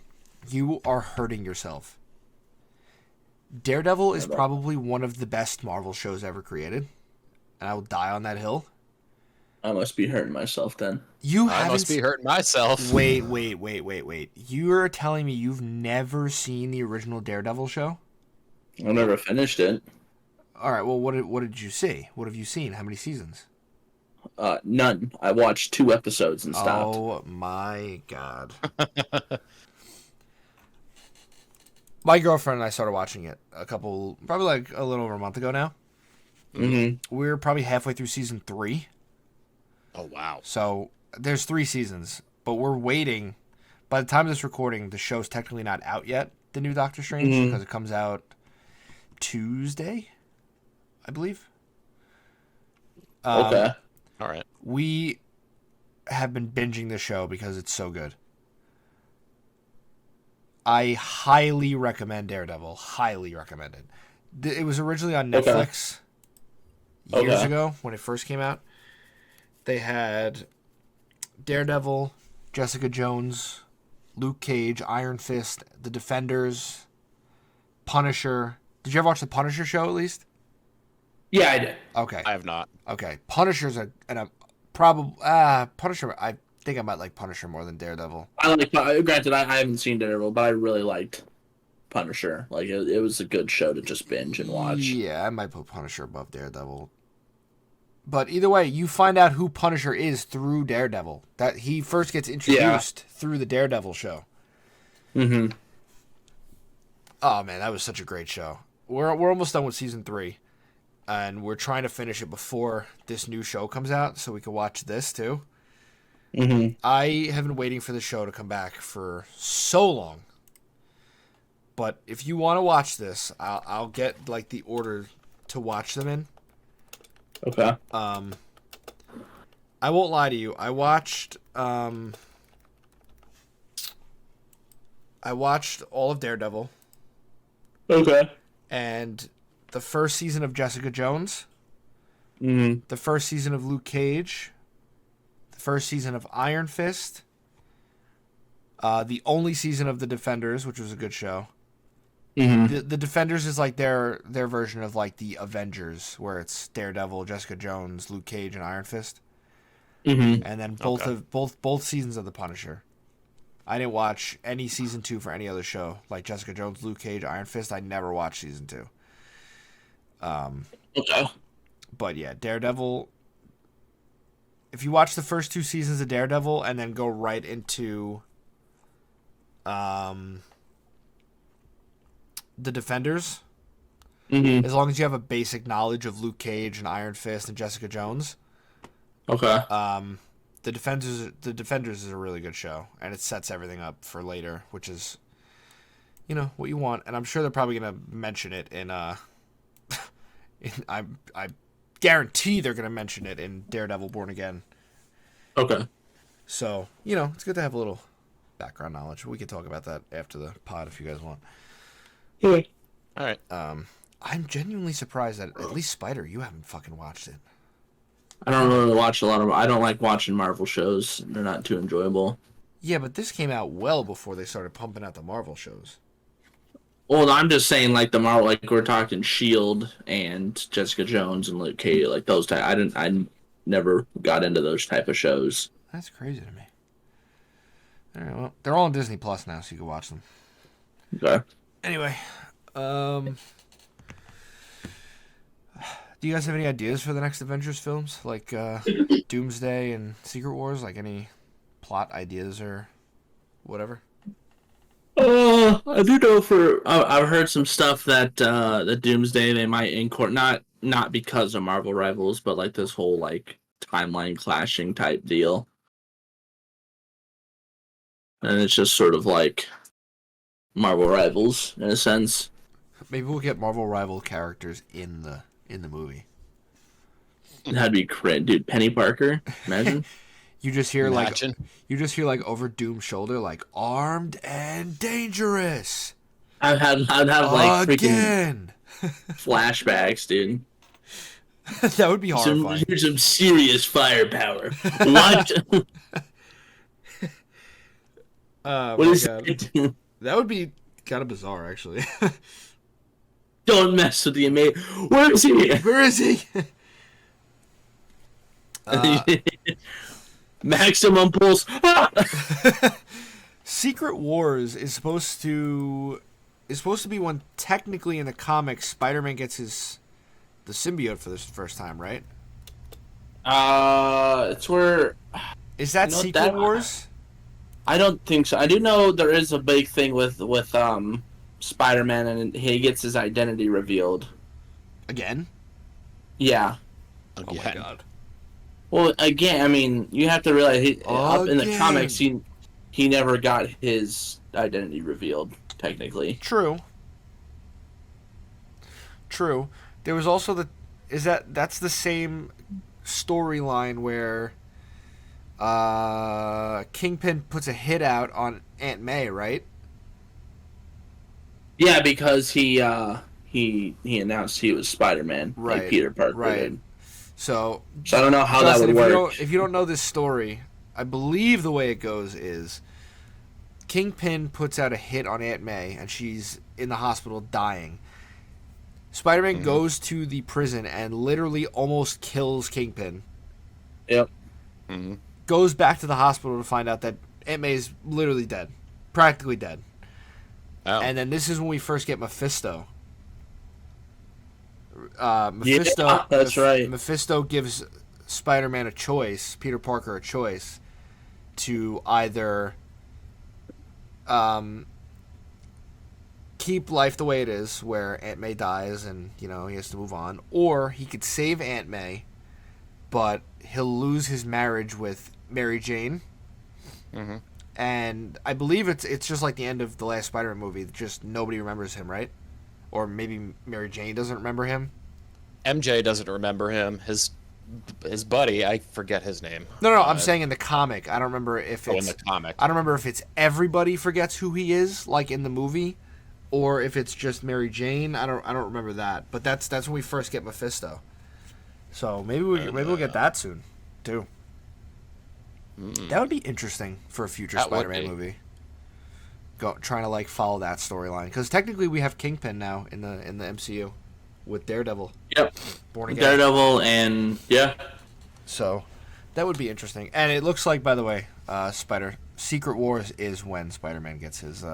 you are hurting yourself. Daredevil is probably one of the best Marvel shows ever created, and I will die on that hill. I must be hurting myself then. I must be hurting myself. Wait. You're telling me you've never seen the original Daredevil show? I never finished it. All right, well, what did you see? What have you seen? How many seasons? None. I watched 2 episodes and stopped. Oh my god. My girlfriend and I started watching it probably like a little over a month ago now. We're probably halfway through season 3. Oh, wow. So there's 3 seasons, but we're waiting. By the time of this recording, the show's technically not out yet, the new Doctor Strange, because it comes out Tuesday, I believe. Okay. All right. We have been binging the show because it's so good. I highly recommend Daredevil. Highly recommend it. It was originally on Netflix years ago when it first came out. They had Daredevil, Jessica Jones, Luke Cage, Iron Fist, The Defenders, Punisher. Did you ever watch the Punisher show at least? Yeah, I did. Okay. I have not. Okay. Punisher's probably Punisher. I think I might like Punisher more than Daredevil. Granted, I haven't seen Daredevil, but I really liked Punisher. Like it was a good show to just binge and watch. Yeah, I might put Punisher above Daredevil. But either way, you find out who Punisher is through Daredevil. That he first gets introduced through the Daredevil show. Oh man, that was such a great show. We're almost done with season 3. And we're trying to finish it before this new show comes out so we can watch this too. I have been waiting for the show to come back for so long. But if you want to watch this, I'll get like the order to watch them in. Okay. I won't lie to you. I watched all of Daredevil. Okay. And the first season of Jessica Jones, the first season of Luke Cage, the first season of Iron Fist, the only season of The Defenders, which was a good show. The Defenders is like their version of like the Avengers, where it's Daredevil, Jessica Jones, Luke Cage, and Iron Fist. And then both seasons of The Punisher. I didn't watch any season 2 for any other show like Jessica Jones, Luke Cage, Iron Fist. I never watched season 2. Okay. But yeah, Daredevil. If you watch the first 2 seasons of Daredevil and then go right into The Defenders, as long as you have a basic knowledge of Luke Cage and Iron Fist and Jessica Jones, The Defenders is a really good show, and it sets everything up for later, which is, what you want. And I'm sure they're probably gonna mention it in I guarantee they're gonna mention it in Daredevil Born Again. Okay. So it's good to have a little background knowledge. We can talk about that after the pod if you guys want. Yeah. All right. I'm genuinely surprised that at least Spider, you haven't fucking watched it. I don't really watch a lot of. I don't like watching Marvel shows. They're not too enjoyable. Yeah, but this came out well before they started pumping out the Marvel shows. Well, I'm just saying, like the Marvel, like we're talking Shield and Jessica Jones and Luke Cage, like those type. I never got into those type of shows. That's crazy to me. All right, well, they're all on Disney Plus now, so you can watch them. Okay. Anyway, do you guys have any ideas for the next Avengers films, like Doomsday and Secret Wars? Like any plot ideas or whatever? I do know I've heard some stuff that the Doomsday they might incorporate not because of Marvel Rivals, but like this whole like timeline clashing type deal, and it's just sort of like Marvel Rivals in a sense. Maybe we'll get Marvel rival characters in the movie. That'd be great, dude. Penny Parker, imagine. You just hear like over Doom's shoulder, like armed and dangerous. I'd have like again. Freaking flashbacks, dude. That would be horrifying. Some serious firepower. What? What is that? That would be kind of bizarre, actually. Don't mess with the amazing. Where is he? Where is he? Maximum pulse. Secret Wars is supposed to be when technically in the comics Spider-Man gets the symbiote for the first time, right? It's where. Is that Secret Wars? I don't think so. I do know there is a big thing with Spider-Man, and he gets his identity revealed. Again? Yeah. Oh my god. Well, again, I mean, you have to realize up in the comics, he never got his identity revealed. Technically, true. There was also that's the same storyline where Kingpin puts a hit out on Aunt May, right? Yeah, because he announced he was Spider-Man, right? Like Peter Parker right. did. So I don't know how Justin, that would work. If you don't know this story, I believe the way it goes is Kingpin puts out a hit on Aunt May, and she's in the hospital dying. Spider-Man goes to the prison and literally almost kills Kingpin. Yep. Mm-hmm. Goes back to the hospital to find out that Aunt May is literally dead. Practically dead. Oh. And then this is when we first get Mephisto. Yeah, that's right. Mephisto gives Spider-Man a choice, Peter Parker a choice, to either keep life the way it is, where Aunt May dies and, he has to move on, or he could save Aunt May, but he'll lose his marriage with Mary Jane. Mm-hmm. And I believe it's just like the end of the last Spider-Man movie, just nobody remembers him, right? Or maybe Mary Jane doesn't remember him. MJ doesn't remember him. His buddy, I forget his name. No, I'm saying in the comic. I don't remember if it's in the comic. I don't remember if it's everybody forgets who he is, like in the movie, or if it's just Mary Jane. I don't remember that. But that's when we first get Mephisto. So maybe we'll get that soon, too. That would be interesting for a future Spider-Man movie. Trying to follow that storyline, because technically we have Kingpin now in the MCU with Daredevil. Yep. Born Again. Daredevil and yeah. So that would be interesting, and it looks like, by the way, Secret Wars is when Spider-Man gets his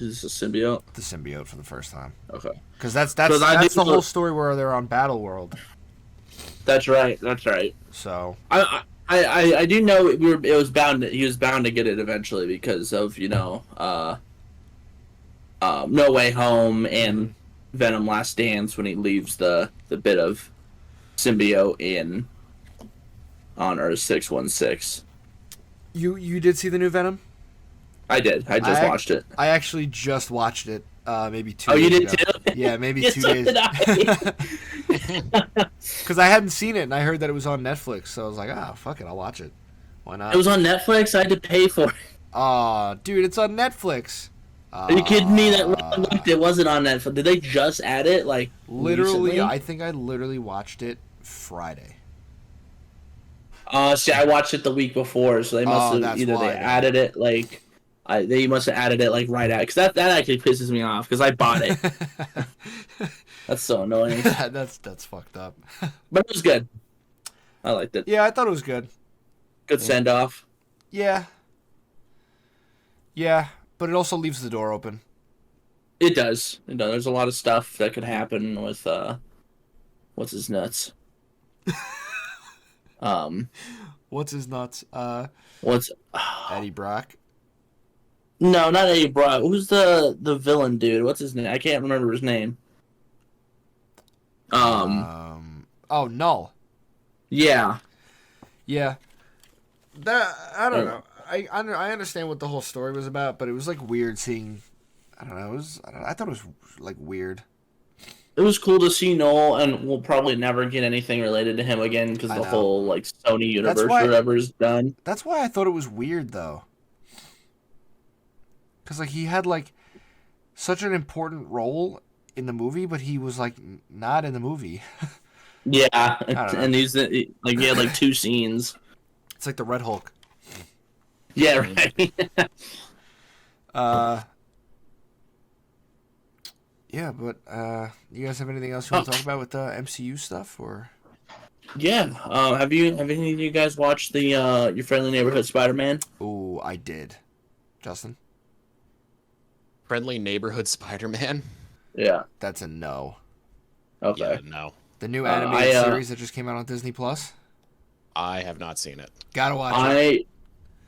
Is this a symbiote? The symbiote for the first time. Okay. Because that's the whole story where they're on Battle World. That's right. So I do know he was bound to get it eventually because of No Way Home and Venom Last Dance when he leaves the bit of symbiote on Earth 616. You did see the new Venom? I did. I just watched it. I actually just watched it maybe 2 days ago. Oh, you did too? Yeah, maybe 2 days. Because I hadn't seen it, and I heard that it was on Netflix, so I was like, fuck it, I'll watch it. Why not? It was on Netflix? I had to pay for it. Aw, dude, it's on Netflix. Are you kidding me? It wasn't on Netflix. Did they just add it? Literally, recently? I think I literally watched it Friday. See, I watched it the week before, so they must have that's either why, they then. added it like, they must have added it like right out because that actually pisses me off because I bought it. That's so annoying. That's fucked up. But it was good. I liked it. Yeah, I thought it was good. Good send off. Yeah. Yeah, but it also leaves the door open. It does. It does. There's a lot of stuff that could happen with what's his nuts. What's his nuts? What's Eddie Brock. No, not Eddie Brock. Who's the villain dude? What's his name? I can't remember his name. Oh, Null. Yeah. Yeah. That I don't know. I understand what the whole story was about, but it was like weird seeing. I don't know. I thought it was like weird. It was cool to see Noel, and we'll probably never get anything related to him again because the whole like Sony universe or whatever is done. That's why I thought it was weird though. Because like he had like such an important role in the movie, but he was like not in the movie. Yeah, and he's like he had like 2 scenes. It's like the Red Hulk. Yeah, right. Yeah, but you guys have anything else you want to talk about with the MCU stuff, or? Yeah. Have any of you guys watched the Your Friendly Neighborhood Spider-Man? Oh, I did. Justin? Friendly Neighborhood Spider-Man? Yeah. That's a no. Okay. Yeah, no. The new animated series that just came out on Disney Plus? I have not seen it. Gotta watch it.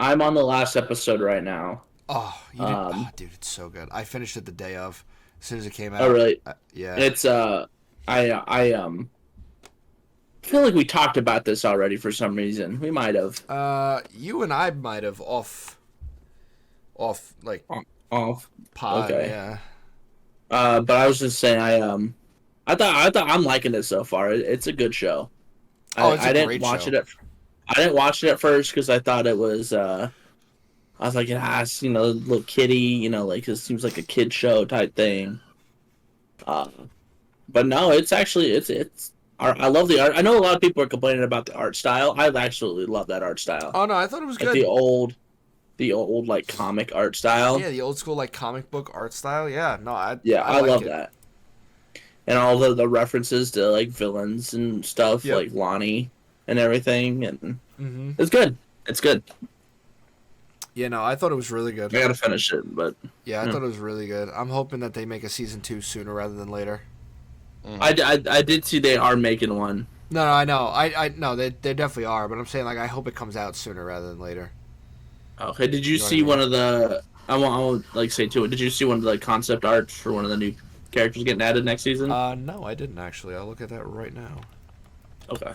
I'm on the last episode right now. Oh, you did? Oh, dude, it's so good. I finished it the day of, as soon as it came out. Oh, really? Yeah. It's I feel like we talked about this already for some reason. We might have. You and I might have off like Off pod. Okay. Yeah. But I was just saying, I thought I'm liking it so far. It's a good show. It's I a didn't great watch show. I didn't watch it at first because I thought it was. I was like, it's, little kiddie, like it seems like a kid show type thing. But no, it's actually it's. I love the art. I know a lot of people are complaining about the art style. I absolutely love that art style. Oh no, I thought it was Like good. the old like comic art style. Yeah, the old school like comic book art style. Yeah, no, I I like love it. that. And all the references to like villains and stuff, Yep. like Lonnie and everything, and Mm-hmm. it's good. It's good. Yeah, no, I thought it was really good. I gotta finish it, but Yeah, I thought it was really good. I'm hoping that they make a season 2 sooner rather than later. I did see they are making one. No, I know. I know they definitely are, but I'm saying like I hope it comes out sooner rather than later. Okay, did you know what see I mean? one of the? I won't like say to it. Did you see one of the concept arts for one of the new characters getting added next season? No, I didn't actually. I'll look at that right now. Okay.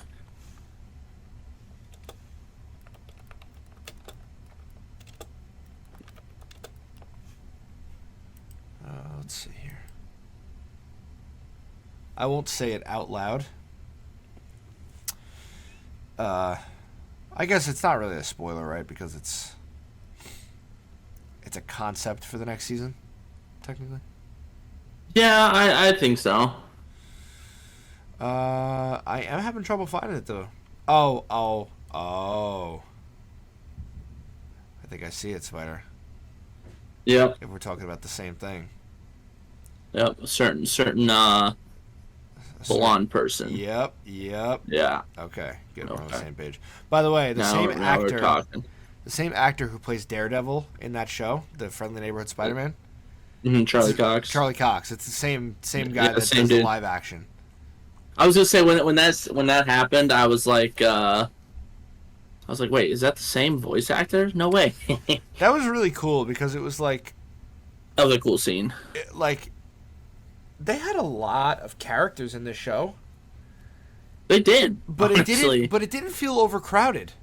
Let's see here. I won't say it out loud. I guess it's not really a spoiler, right? Because it's a concept for the next season, technically. Yeah, I think so. I am having trouble finding it though. Oh. I think I see it, Spider. Yep. If we're talking about the same thing. Yep. Certain blonde person. Yep. Yeah. Okay, good. We're on the Okay. same page. By the way, the Now we're talking. the same actor who plays Daredevil in that show, the Friendly Neighborhood Spider-Man, Charlie Cox. Charlie Cox. It's the same guy Yeah, that same does the dude. live action. I was gonna say when that happened, I was like, wait, is that the same voice actor? No way. That was really cool because it was like That was a cool scene. they had a lot of characters in this show, They did, but honestly. it didn't feel overcrowded.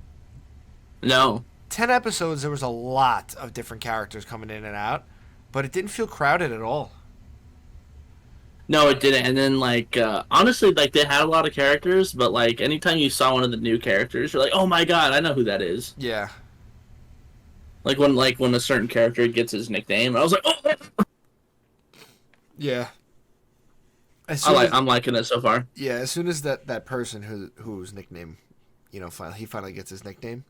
No. 10 episodes, there was a lot of different characters coming in and out, but it didn't feel crowded at all. No, it didn't. And then, honestly, they had a lot of characters, but, anytime you saw one of the new characters, you're like, oh my god, I know who that is. Yeah. When a certain character gets his nickname, I was like, oh! Yeah. I'm liking it so far. Yeah, as soon as that person whose nickname, he finally gets his nickname.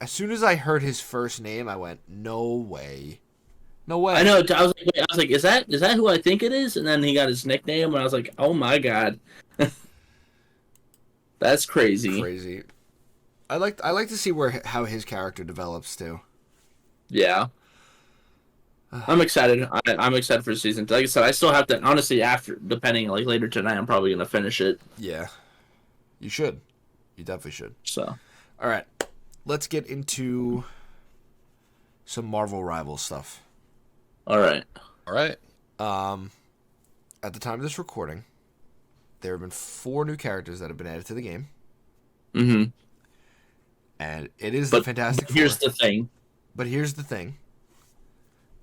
As soon as I heard his first name, I went, "No way, no way!" I know. I was like, is that who I think it is? And then he got his nickname, and I was like, oh my god, that's crazy. Crazy. I like to see how his character develops too. Yeah. I'm excited. I'm excited for season 2. Like I said, I still have to, honestly, depending, like, later tonight, I'm probably going to finish it. Yeah. You should. You definitely should. So. All right. Let's get into some Marvel Rivals stuff. All right. At the time of this recording, there have been 4 new characters that have been added to the game. Mm-hmm. And it is the Fantastic Four. Here's the thing. But here's the thing.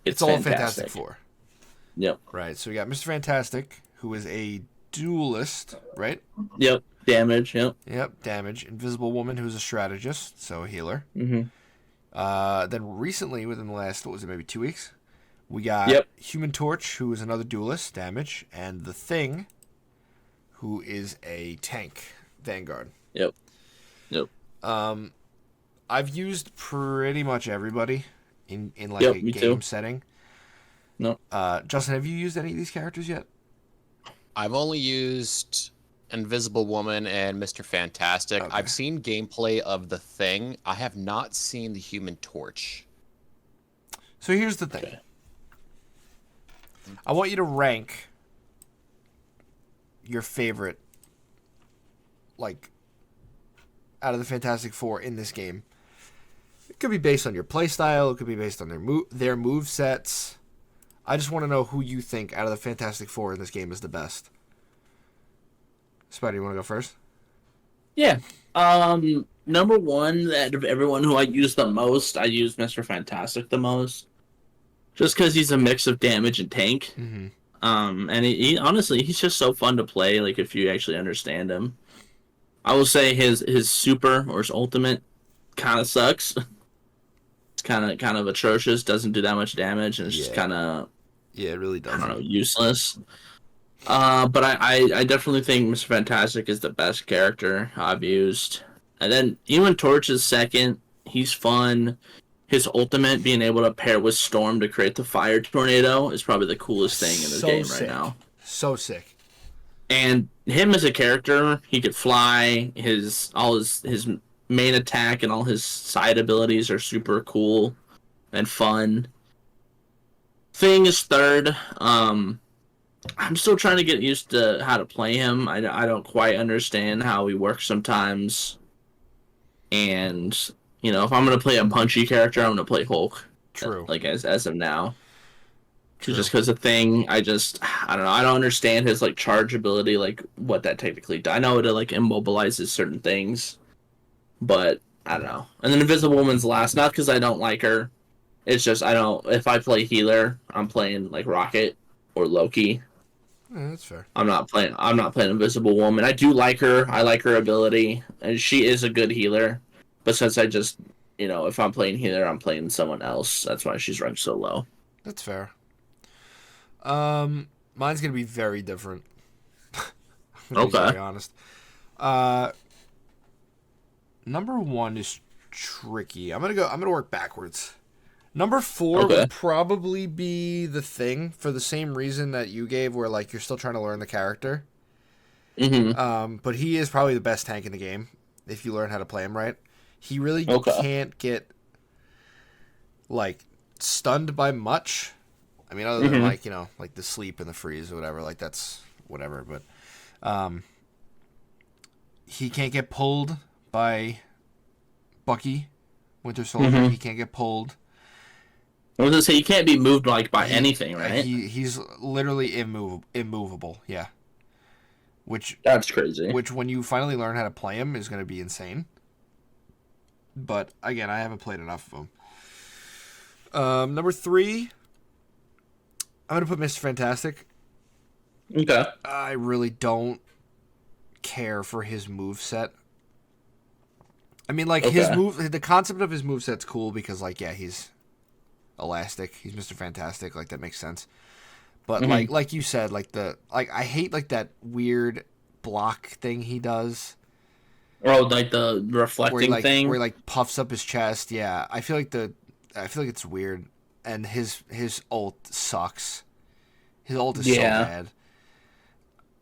It's all Fantastic Four. Yep. Right. So we got Mr. Fantastic, who is a duelist, right? Yep. Damage. Yep. Yep. Damage. Invisible Woman, who's a strategist, so a healer. Mm-hmm. Then recently, within the last, maybe 2 weeks, we got Human Torch, who is another duelist, damage, and The Thing, who is a tank, Vanguard. Yep. I've used pretty much everybody in like a game setting. No. Justin, have you used any of these characters yet? I've only used Invisible Woman and Mr. Fantastic. Okay. I've seen gameplay of The Thing. I have not seen the Human Torch. So here's the thing. Okay. I want you to rank your favorite, like, out of the Fantastic Four in this game. It could be based on your playstyle. It could be based on their move sets. I just want to know who you think out of the Fantastic Four in this game is the best. Spider, you want to go first? Yeah. Number one, out of everyone who I use the most, I use Mr. Fantastic the most. Just because he's a mix of damage and tank. Mm-hmm. And he honestly, he's just so fun to play, like, if you actually understand him. I will say his super, or his ultimate, kind of sucks. It's kind of atrocious, doesn't do that much damage, and it's just kind of... Yeah, it really doesn't. I don't know, useless. But I definitely think Mr. Fantastic is the best character I've used. And then Human Torch is second. He's fun. His ultimate, being able to pair with Storm to create the fire tornado, is probably the coolest thing in this game right now. So sick. And him as a character, he could fly. His main attack and all his side abilities are super cool and fun. Thing is third. I'm still trying to get used to how to play him. I don't quite understand how he works sometimes. And, if I'm going to play a punchy character, I'm going to play Hulk. True. Like, as of now. True. Just because the Thing, I don't know. I don't understand his, like, charge ability, like, what that technically does. I know it, like, immobilizes certain things. But, I don't know. And then Invisible Woman's last. Not because I don't like her. It's just, if I play healer, I'm playing, like, Rocket or Loki. Yeah, that's fair. I'm not playing Invisible Woman. I do like her. I like her ability. And she is a good healer. But since I just, if I'm playing healer, I'm playing someone else. That's why she's ranked so low. That's fair. Mine's gonna be very different. I'm gonna be very honest. Number 1 is tricky. I'm gonna work backwards. Number 4 would probably be The Thing, for the same reason that you gave, where, like, you're still trying to learn the character. Mm-hmm. But he is probably the best tank in the game if you learn how to play him right. He really can't get, like, stunned by much. I mean, other than, like, like the sleep and the freeze or whatever. Like, that's whatever. But he can't get pulled by Bucky, Winter Soldier. He can't get pulled. I was going to say, you can't be moved, like, by anything, right? He's literally immovable, yeah. That's crazy. Which, when you finally learn how to play him, is going to be insane. But, again, I haven't played enough of them. Number 3, I'm going to put Mr. Fantastic. Okay. I really don't care for his moveset. I mean, like, the concept of his moveset's cool because, like, yeah, he's elastic. He's Mr. Fantastic. Like, that makes sense. But, like you said, like, I hate, like, that weird block thing he does. Oh, like the reflecting thing. Where he like puffs up his chest. Yeah, I feel like it's weird, and his ult sucks. His ult is so bad.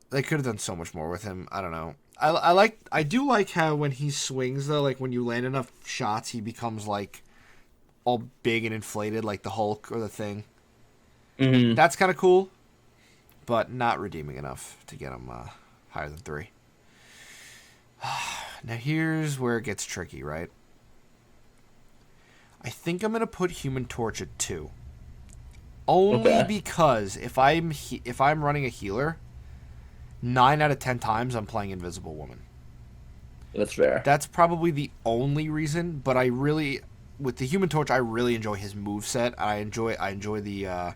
They could have done so much more with him. I don't know. I do like how when he swings though, like when you land enough shots, he becomes like all big and inflated, like the Hulk or the Thing. Mm-hmm. That's kind of cool, but not redeeming enough to get him higher than 3. Now here's where it gets tricky, right? I think I'm gonna put Human Torch at 2, only because if I'm running a healer, 9 out of 10 times I'm playing Invisible Woman. That's fair. That's probably the only reason, but with the Human Torch, I really enjoy his moveset. I enjoy the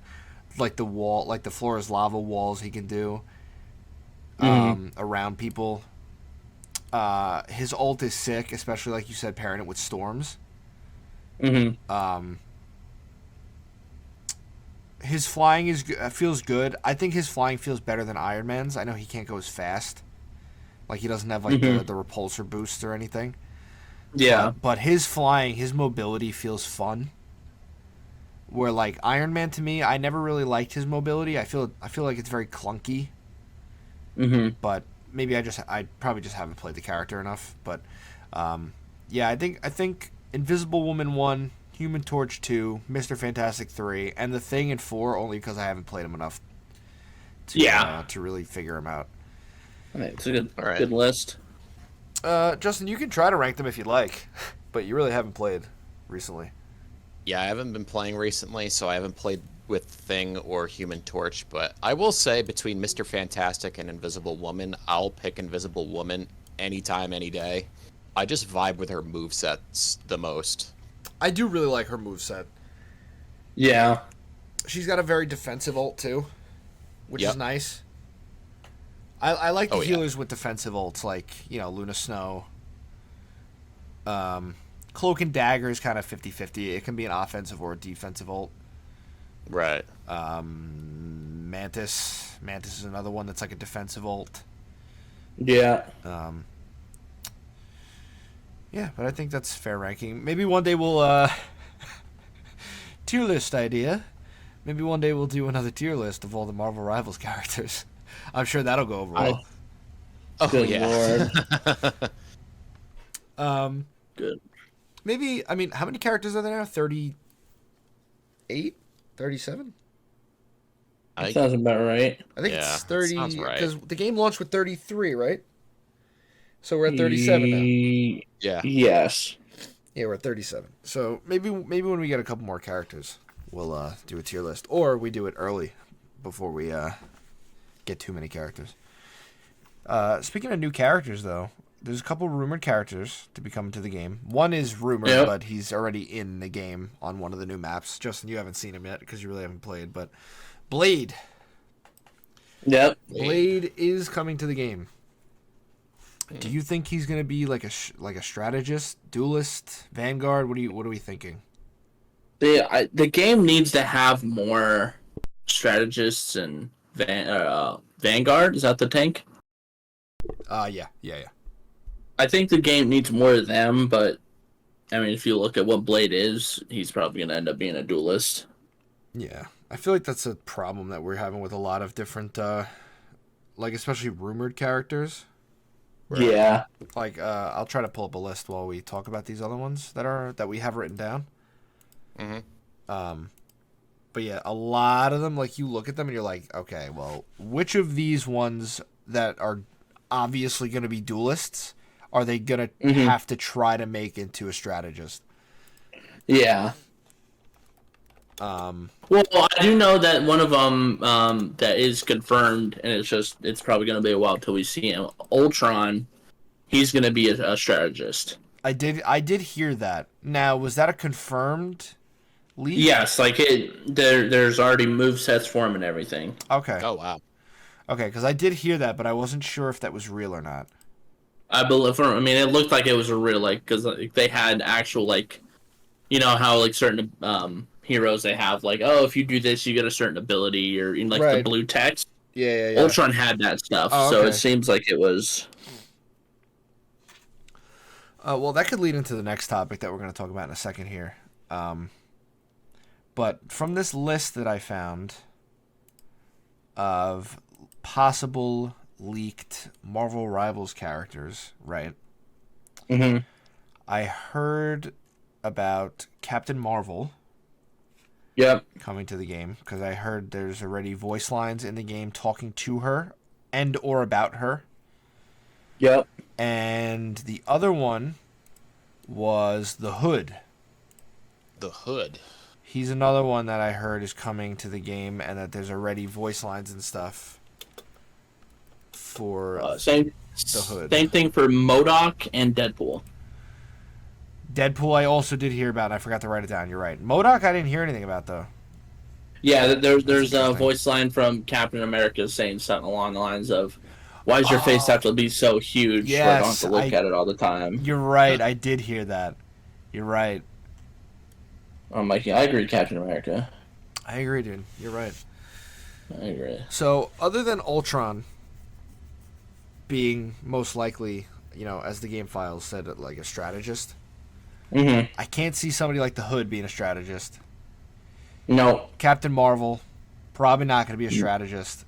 like the wall, like the floor is lava walls he can do around people. His ult is sick, especially like you said, pairing it with storms. Mm-hmm. His flying feels good. I think his flying feels better than Iron Man's. I know he can't go as fast. Like he doesn't have like the repulsor boost or anything. Yeah. But his flying, his mobility feels fun. Where like Iron Man to me, I never really liked his mobility. I feel like it's very clunky. Mm-hmm. But maybe I probably just haven't played the character enough. But yeah, I think Invisible Woman 1, Human Torch 2, Mr. Fantastic 3, and the Thing in 4 only because I haven't played him enough to really figure him out. All right, it's a good list. Justin, you can try to rank them if you'd like, but you really haven't played recently. Yeah, I haven't been playing recently, so I haven't played with Thing or Human Torch, but I will say between Mr. Fantastic and Invisible Woman, I'll pick Invisible Woman anytime, any day. I just vibe with her movesets the most. I do really like her moveset. Yeah. She's got a very defensive ult, too, which is nice. I like the healers with defensive ults, like, Luna Snow. Cloak and Dagger is kind of 50-50. It can be an offensive or a defensive ult. Right. Mantis. Mantis is another one that's like a defensive ult. Yeah. Yeah, but I think that's fair ranking. Maybe one day we'll tier list idea. Maybe one day we'll do another tier list of all the Marvel Rivals characters. I'm sure that'll go over well. Good Lord. Good. Maybe, how many characters are there now? 38? 37? That sounds about right. I think it's 30. Sounds right. Because the game launched with 33, right? So we're at 37 now. Yeah. Yes. Yeah, we're at 37. So maybe when we get a couple more characters, we'll do a tier list. Or we do it early before we get too many characters. Speaking of new characters, though, there's a couple rumored characters to be coming to the game. One is rumored, but he's already in the game on one of the new maps. Justin, you haven't seen him yet because you really haven't played, but Blade. Yep. Blade is coming to the game. Do you think he's going to be like a strategist, duelist, Vanguard? What are we thinking? The game needs to have more strategists and Vanguard. Is that the tank? Yeah. I think the game needs more of them, but if you look at what Blade is, he's probably going to end up being a duelist. Yeah, I feel like that's a problem that we're having with a lot of different, especially rumored characters. Yeah. I'll try to pull up a list while we talk about these other ones that we have written down. Mm-hmm. But yeah, a lot of them, like you look at them and you're like, okay, well, which of these ones that are obviously going to be duelists are they going to have to try to make into a strategist? Yeah. Well, I do know that one of them that is confirmed, and it's probably going to be a while till we see him. Ultron, he's going to be a strategist. I did hear that. Now, was that a confirmed leak? Yes, there's already movesets for him and everything. Okay. Oh, wow. Okay, because I did hear that, but I wasn't sure if that was real or not. I believe. it looked like it was a real because they had actual how certain heroes they have if you do this you get a certain ability or in the blue text. Yeah. Ultron had that stuff, so it seems like it was. Well, that could lead into the next topic that we're going to talk about in a second here. But from this list that I found of possible leaked Marvel Rivals characters, right? Mm-hmm. I heard about Captain Marvel Yep. coming to the game because I heard there's already voice lines in the game talking to her and or about her. Yep. And the other one was the Hood. The Hood. He's another one that I heard is coming to the game and that there's already voice lines and stuff for Same Hood. Same thing for MODOK and Deadpool. Deadpool I also did hear about, and I forgot to write it down. You're right. MODOK I didn't hear anything about, though. Yeah, there's a interesting. voice line from Captain America saying something along the lines of, "Why does your face have to be so huge where I don't have to look at it all the time?" You're right. I did hear that. You're right. I'm like, yeah, I agree, Captain America. I agree, dude. You're right. I agree. So, other than Ultron being most likely, as the game files said, like a strategist, Mm-hmm. I can't see somebody like the Hood being a strategist. No. Captain Marvel, probably not going to be a strategist.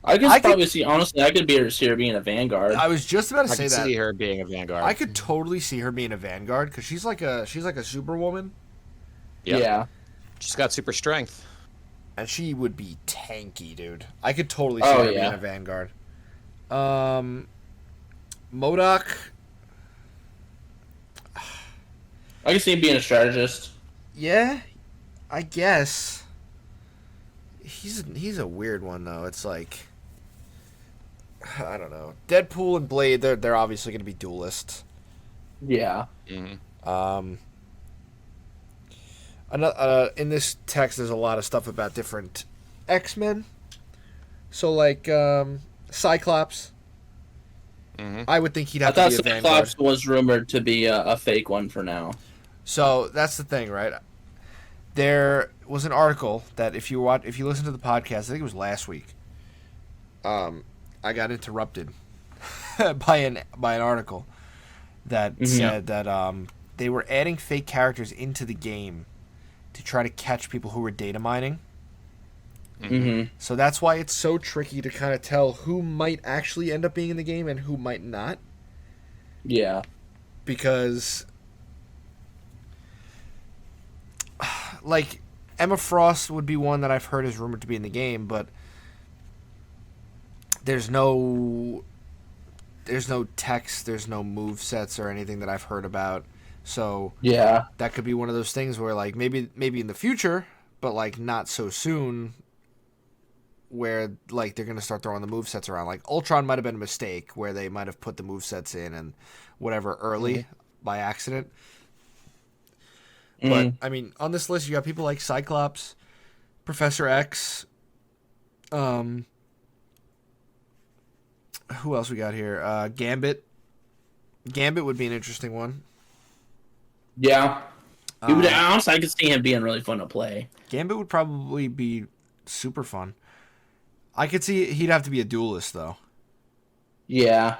I could probably see, honestly, I could see her being a Vanguard. I was just about to I say could that. see her being a Vanguard. I could totally see her being a Vanguard because she's like a superwoman. Yep. Yeah. She's got super strength. And she would be tanky, dude. I could totally see Oh, her yeah. being a Vanguard. MODOK. I can see him being a strategist. Yeah, I guess. He's a weird one though. It's like I don't know. Deadpool and Blade, they're obviously going to be duelists. Yeah. Mm-hmm. In this text, there's a lot of stuff about different X-Men. So like Cyclops. Mm-hmm. I would think he'd I have to thought be a Vanguard. Cyclops was rumored to be a fake one for now. So that's the thing, right? There was an article that if you listen to the podcast, I think it was last week. I got interrupted by an article that said that they were adding fake characters into the game to try to catch people who were data mining. Mm-hmm. So that's why it's so tricky to kind of tell who might actually end up being in the game and who might not. Yeah. Because like Emma Frost would be one that I've heard is rumored to be in the game, but there's no text, there's no move sets or anything that I've heard about. So Yeah. that could be one of those things where like maybe in the future, but like not so soon, where like they're gonna start throwing the move sets around. Like Ultron might have been a mistake where they might have put the move sets in and whatever early by accident. But I mean, on this list you got people like Cyclops, Professor X, who else we got here? Gambit. Gambit would be an interesting one. Yeah. Honestly, I could see him being really fun to play. Gambit would probably be super fun. I could see he'd have to be a duelist though. Yeah.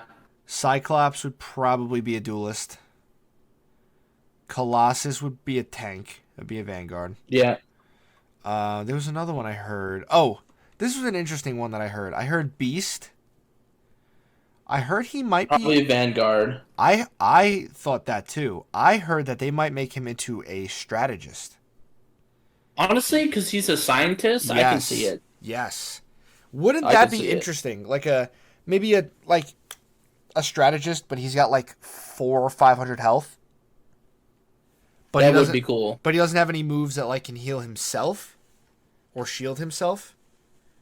Cyclops would probably be a duelist. Colossus would be a tank. That'd be a Vanguard. Yeah. There was another one I heard. Oh, this was an interesting one that I heard. I heard Beast. I heard he might Probably be. Vanguard. I thought that too. I heard that they might make him into a strategist. Honestly, because he's a scientist, I can see it. Yes. Wouldn't I that can be see it. interesting? Like a strategist, but he's got like 400 or 500 health. But That he would doesn't. be cool. But he doesn't have any moves that like can heal himself or shield himself.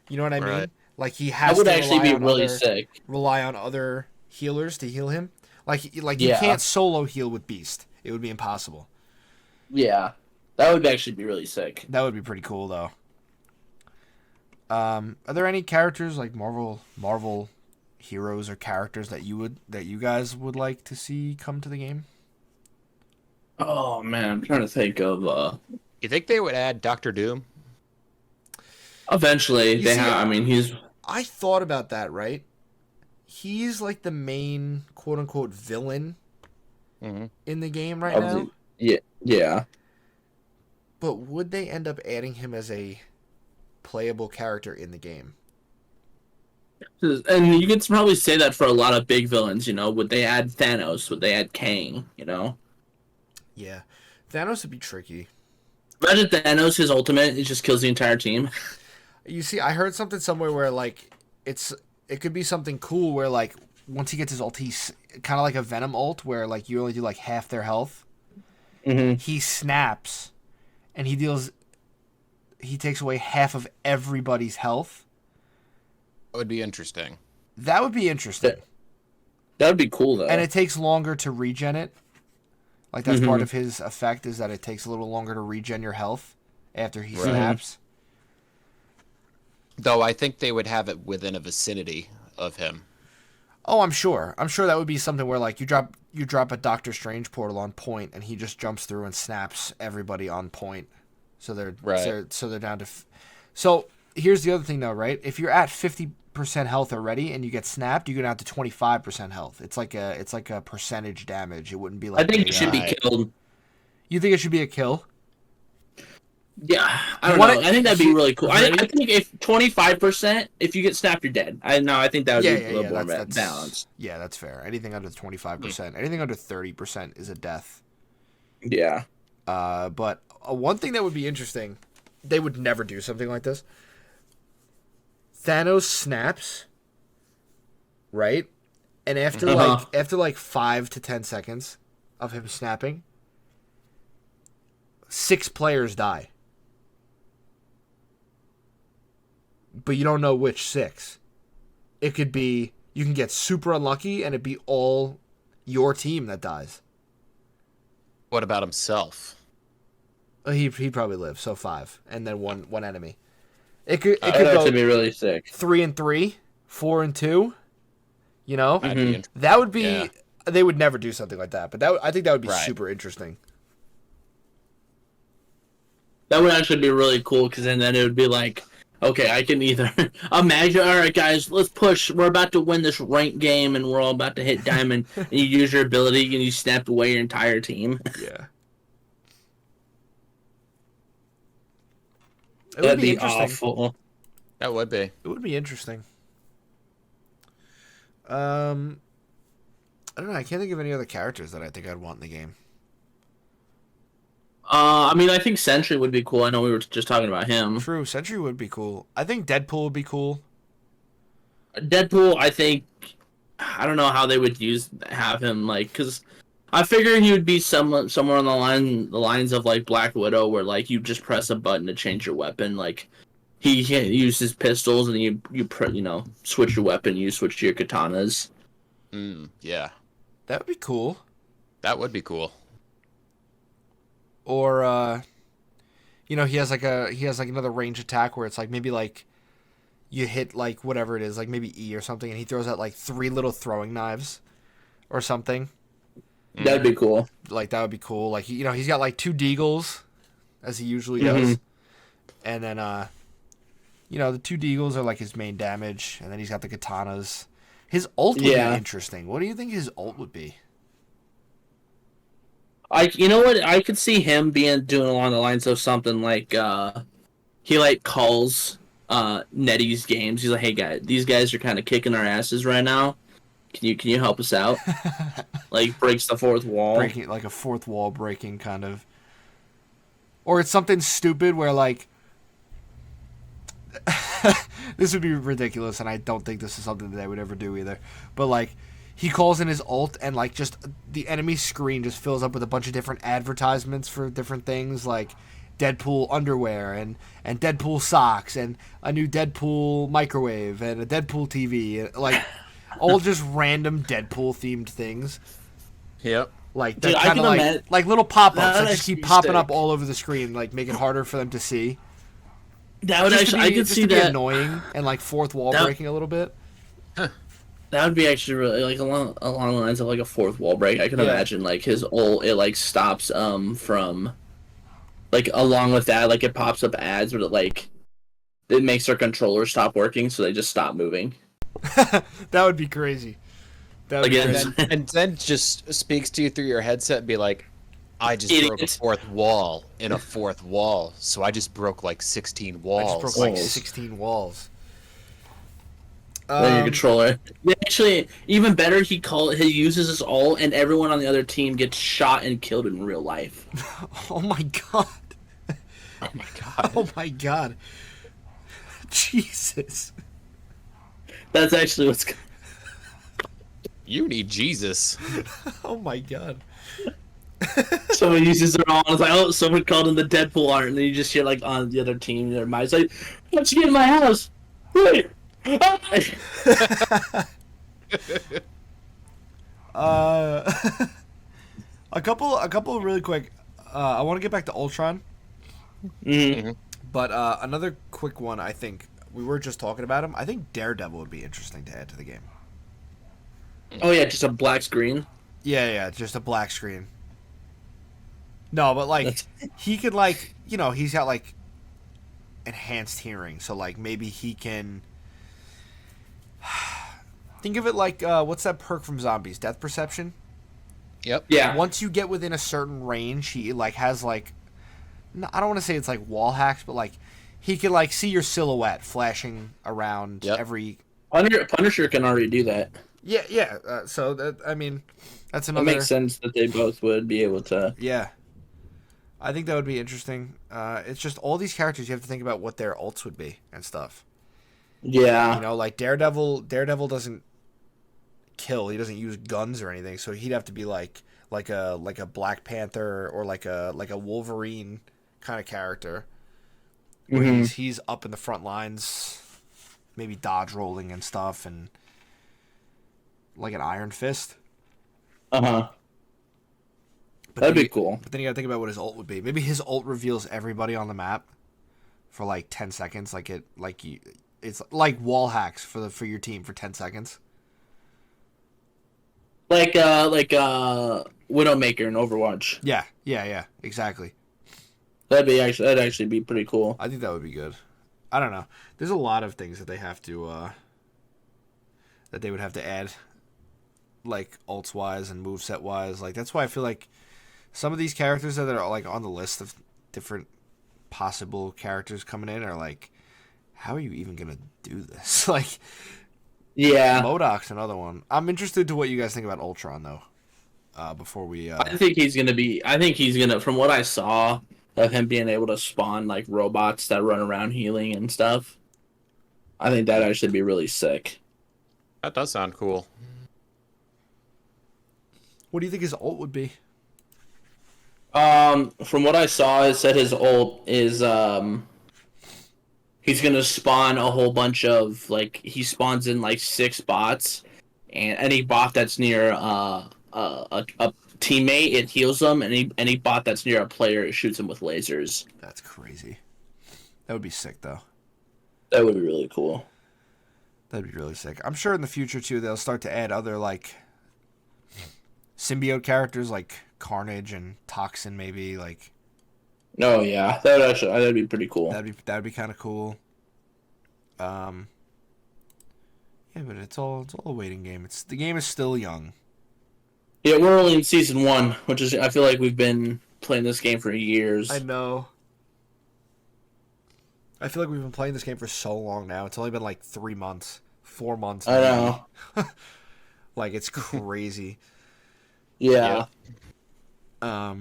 You know what I mean? Right. Like he has. That would to actually rely be on really other- sick. Rely on other healers to heal him. Like you Yeah. can't solo heal with Beast. It would be impossible. Yeah. That would actually be really sick. That would be pretty cool though. Are there any characters like Marvel heroes or characters that you guys would like to see come to the game? Oh, man. I'm trying to think of... You think they would add Doctor Doom? Eventually, You see, he's... I thought about that, right? He's like the main quote unquote villain in the game right now. Yeah. But would they end up adding him as a playable character in the game? And you could probably say that for a lot of big villains, you know. Would they add Thanos? Would they add Kang, you know? Yeah. Thanos would be tricky. Imagine Thanos, his ultimate, it just kills the entire team. You see, I heard something somewhere where, like, it could be something cool where, like, once he gets his ult, he's kind of like a Venom ult where, like, you only do, like, half their health. Mm-hmm. He snaps, and he takes away half of everybody's health. That would be interesting. That would be interesting. That would be cool, though. And it takes longer to regen it. Like, that's part of his effect, is that it takes a little longer to regen your health after he snaps. Though I think they would have it within a vicinity of him. Oh, I'm sure. I'm sure that would be something where, like, you drop a Doctor Strange portal on point, and he just jumps through and snaps everybody on point. So they're down to... So, here's the other thing, though, right? If you're at 50% health already and you get snapped, you go down to 25% health. It's like a percentage damage. It wouldn't be like... I think it should be killed. You think it should be a kill? Yeah, I don't know. I think that'd be really cool. I think if 25%, if you get snapped, you're dead. I think that would be a little more balanced. Yeah, that's fair. Anything under 25%, anything under 30% is a death. Yeah. But one thing that would be interesting, they would never do something like this. Thanos snaps, right? And after like 5 to 10 seconds of him snapping, 6 players die. But you don't know which 6. It could be, you can get super unlucky and it'd be all your team that dies. What about himself? He'd probably live, so 5, and then one enemy. It could go be really sick. 3 and 3, 4 and 2. You know, that would be. Yeah. They would never do something like that, but I think that would be super interesting. That would actually be really cool, because then it would be like, okay, I can either imagine, all right, guys, let's push. We're about to win this ranked game, and we're all about to hit diamond. And you use your ability, and you snap away your entire team. Yeah. That'd be awful. That would be. It would be interesting. I don't know. I can't think of any other characters that I think I'd want in the game. I mean, I think Sentry would be cool. I know we were just talking about him. True, Sentry would be cool. I think Deadpool would be cool. Deadpool, I don't know how they would have him, like, because I figure he would be somewhere on the lines of, like, Black Widow, where, like, you just press a button to change your weapon. Like, he uses pistols, and you switch your weapon, you switch to your katanas. Yeah. That would be cool. That would be cool. Or, he has another range attack where it's like maybe like you hit like whatever it is, like maybe E or something, and he throws out like 3 little throwing knives or something. That'd be cool. Like that would be cool. Like he's got like 2 deagles, as he usually does, and then the 2 deagles are like his main damage, and then he's got the katanas. His ult would be interesting. What do you think his ult would be? You know what? I could see him doing along the lines of something like he like calls Nettie's games. He's like, "Hey guys, these guys are kind of kicking our asses right now. Can you help us out?" Like breaks the 4th wall, breaking like a 4th wall breaking kind of. Or it's something stupid where like this would be ridiculous, and I don't think this is something that they would ever do either. But like, he calls in his ult, and like just the enemy screen just fills up with a bunch of different advertisements for different things, like Deadpool underwear and Deadpool socks and a new Deadpool microwave and a Deadpool TV, like all just random Deadpool themed things. Yep. Like they're kind of like little pop ups that just keep popping up all over the screen, like make it harder for them to see. That would I could see that annoying and like 4th wall breaking a little bit. That would be actually really like along the lines of like a 4th wall break. I can imagine like his ult, it like stops from like along with that, like it pops up ads, but it makes their controller stop working, so they just stop moving. That would be crazy. That would be Again, great. And then just speaks to you through your headset and be like, I just Idiot. broke a fourth wall in a fourth wall, so I just broke like 16 I walls. just broke like Walls. 16 walls. Then your controller. Actually, even better, he uses his ult, and everyone on the other team gets shot and killed in real life. Oh my god. Oh my god. Oh my god. Jesus. That's actually what's. You need Jesus. Oh my god. Someone uses their ult, and it's like, oh, someone called in the Deadpool art, and then you just hear like on the other team, their mind's like, "What's you get in my house? Wait." A couple really quick. I want to get back to Ultron, Mm-hmm. but another quick one. I think we were just talking about him. I think Daredevil would be interesting to add to the game. Oh yeah, just a black screen. Yeah, just a black screen. No, but like he could he's got like enhanced hearing, so like maybe he can. Think of it like what's that perk from Zombies? Death Perception. Yep. Yeah. Once you get within a certain range, he like has like, I don't want to say it's like wall hacks, but like he can like see your silhouette flashing around every. Punisher can already do that. Yeah. So that, I mean, that's It another. makes sense that they both would be able to. Yeah, I think that would be interesting. It's just all these characters you have to think about what their ults would be and stuff. Yeah. You know, like Daredevil doesn't kill. He doesn't use guns or anything, so he'd have to be like a Black Panther or like a Wolverine kind of character, where he's up in the front lines, maybe dodge rolling and stuff, and like an Iron Fist. That'd be cool. But then you gotta think about what his ult would be. Maybe his ult reveals everybody on the map for like 10 seconds. It's like wall hacks for your team for 10 seconds. Like Widowmaker in Overwatch. Yeah, exactly. That'd actually be pretty cool. I think that would be good. I don't know. There's a lot of things that they have to that they would have to add, like ults wise and moveset wise. Like that's why I feel like some of these characters that are like on the list of different possible characters coming in are like, how are you even gonna do this? Like, Yeah. MODOK's another one. I'm interested to what you guys think about Ultron though. Before we I think he's gonna, from what I saw of him being able to spawn like robots that run around healing and stuff, I think that'd actually be really sick. That does sound cool. what do you think his ult would be? From what I saw, it said his ult is he's gonna spawn a whole bunch of like he spawns in like 6 bots, and any bot that's near a teammate, it heals them, and any bot that's near a player, it shoots them with lasers. That's crazy. That would be sick though. That would be really cool. That'd be really sick. I'm sure in the future too they'll start to add other like symbiote characters like Carnage and Toxin maybe like. Oh yeah, that'd be pretty cool. That'd be kind of cool. Yeah, but it's all a waiting game. The game is still young. Yeah, we're only in season 1, which is I feel like we've been playing this game for years. I know. I feel like we've been playing this game for so long now. It's only been like 3 months, 4 months. I know. Like it's crazy. Yeah. But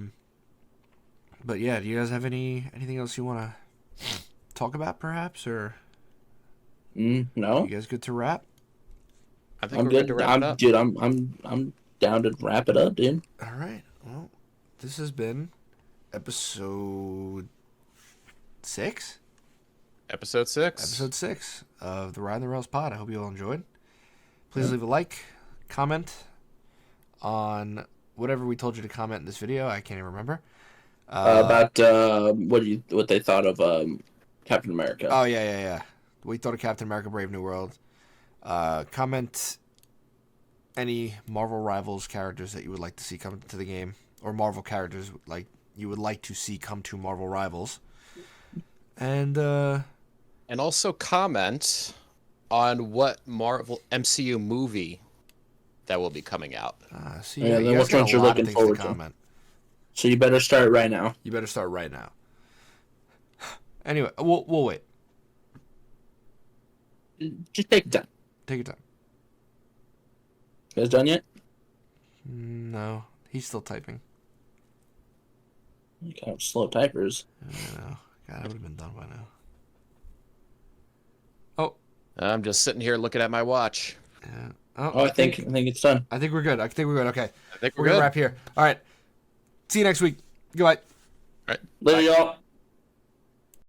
yeah, do you guys have anything else you want to talk about, perhaps, or No. you guys good to wrap? I think I'm we're good. good to wrap it up. Dude, I'm down to wrap it up, dude. All right. Well, this has been episode 6. Episode 6. Episode 6 of the Ridin the Rails Pod. I hope you all enjoyed. Please leave a like, comment on whatever we told you to comment in this video. I can't even remember. About what they thought of Captain America. Oh yeah. We thought of Captain America: Brave New World. Comment any Marvel Rivals characters that you would like to see come to the game, or Marvel characters like you would like to see come to Marvel Rivals. And also comment on what Marvel MCU movie that will be coming out. See, Yeah, you then guys which got ones a you're lot of looking things forward to to? comment. So you better start right now. You better start right now. Anyway, we'll wait. Just take your time. Take your time. You guys done yet? No, he's still typing. You kind of slow typers. I know. God, I would have been done by now. Oh. I'm just sitting here looking at my watch. Yeah. Oh, I think it's done. I think we're good. Okay. I think We're we're gonna good. wrap here. All right. See you next week. Goodbye. All right. Later, y'all.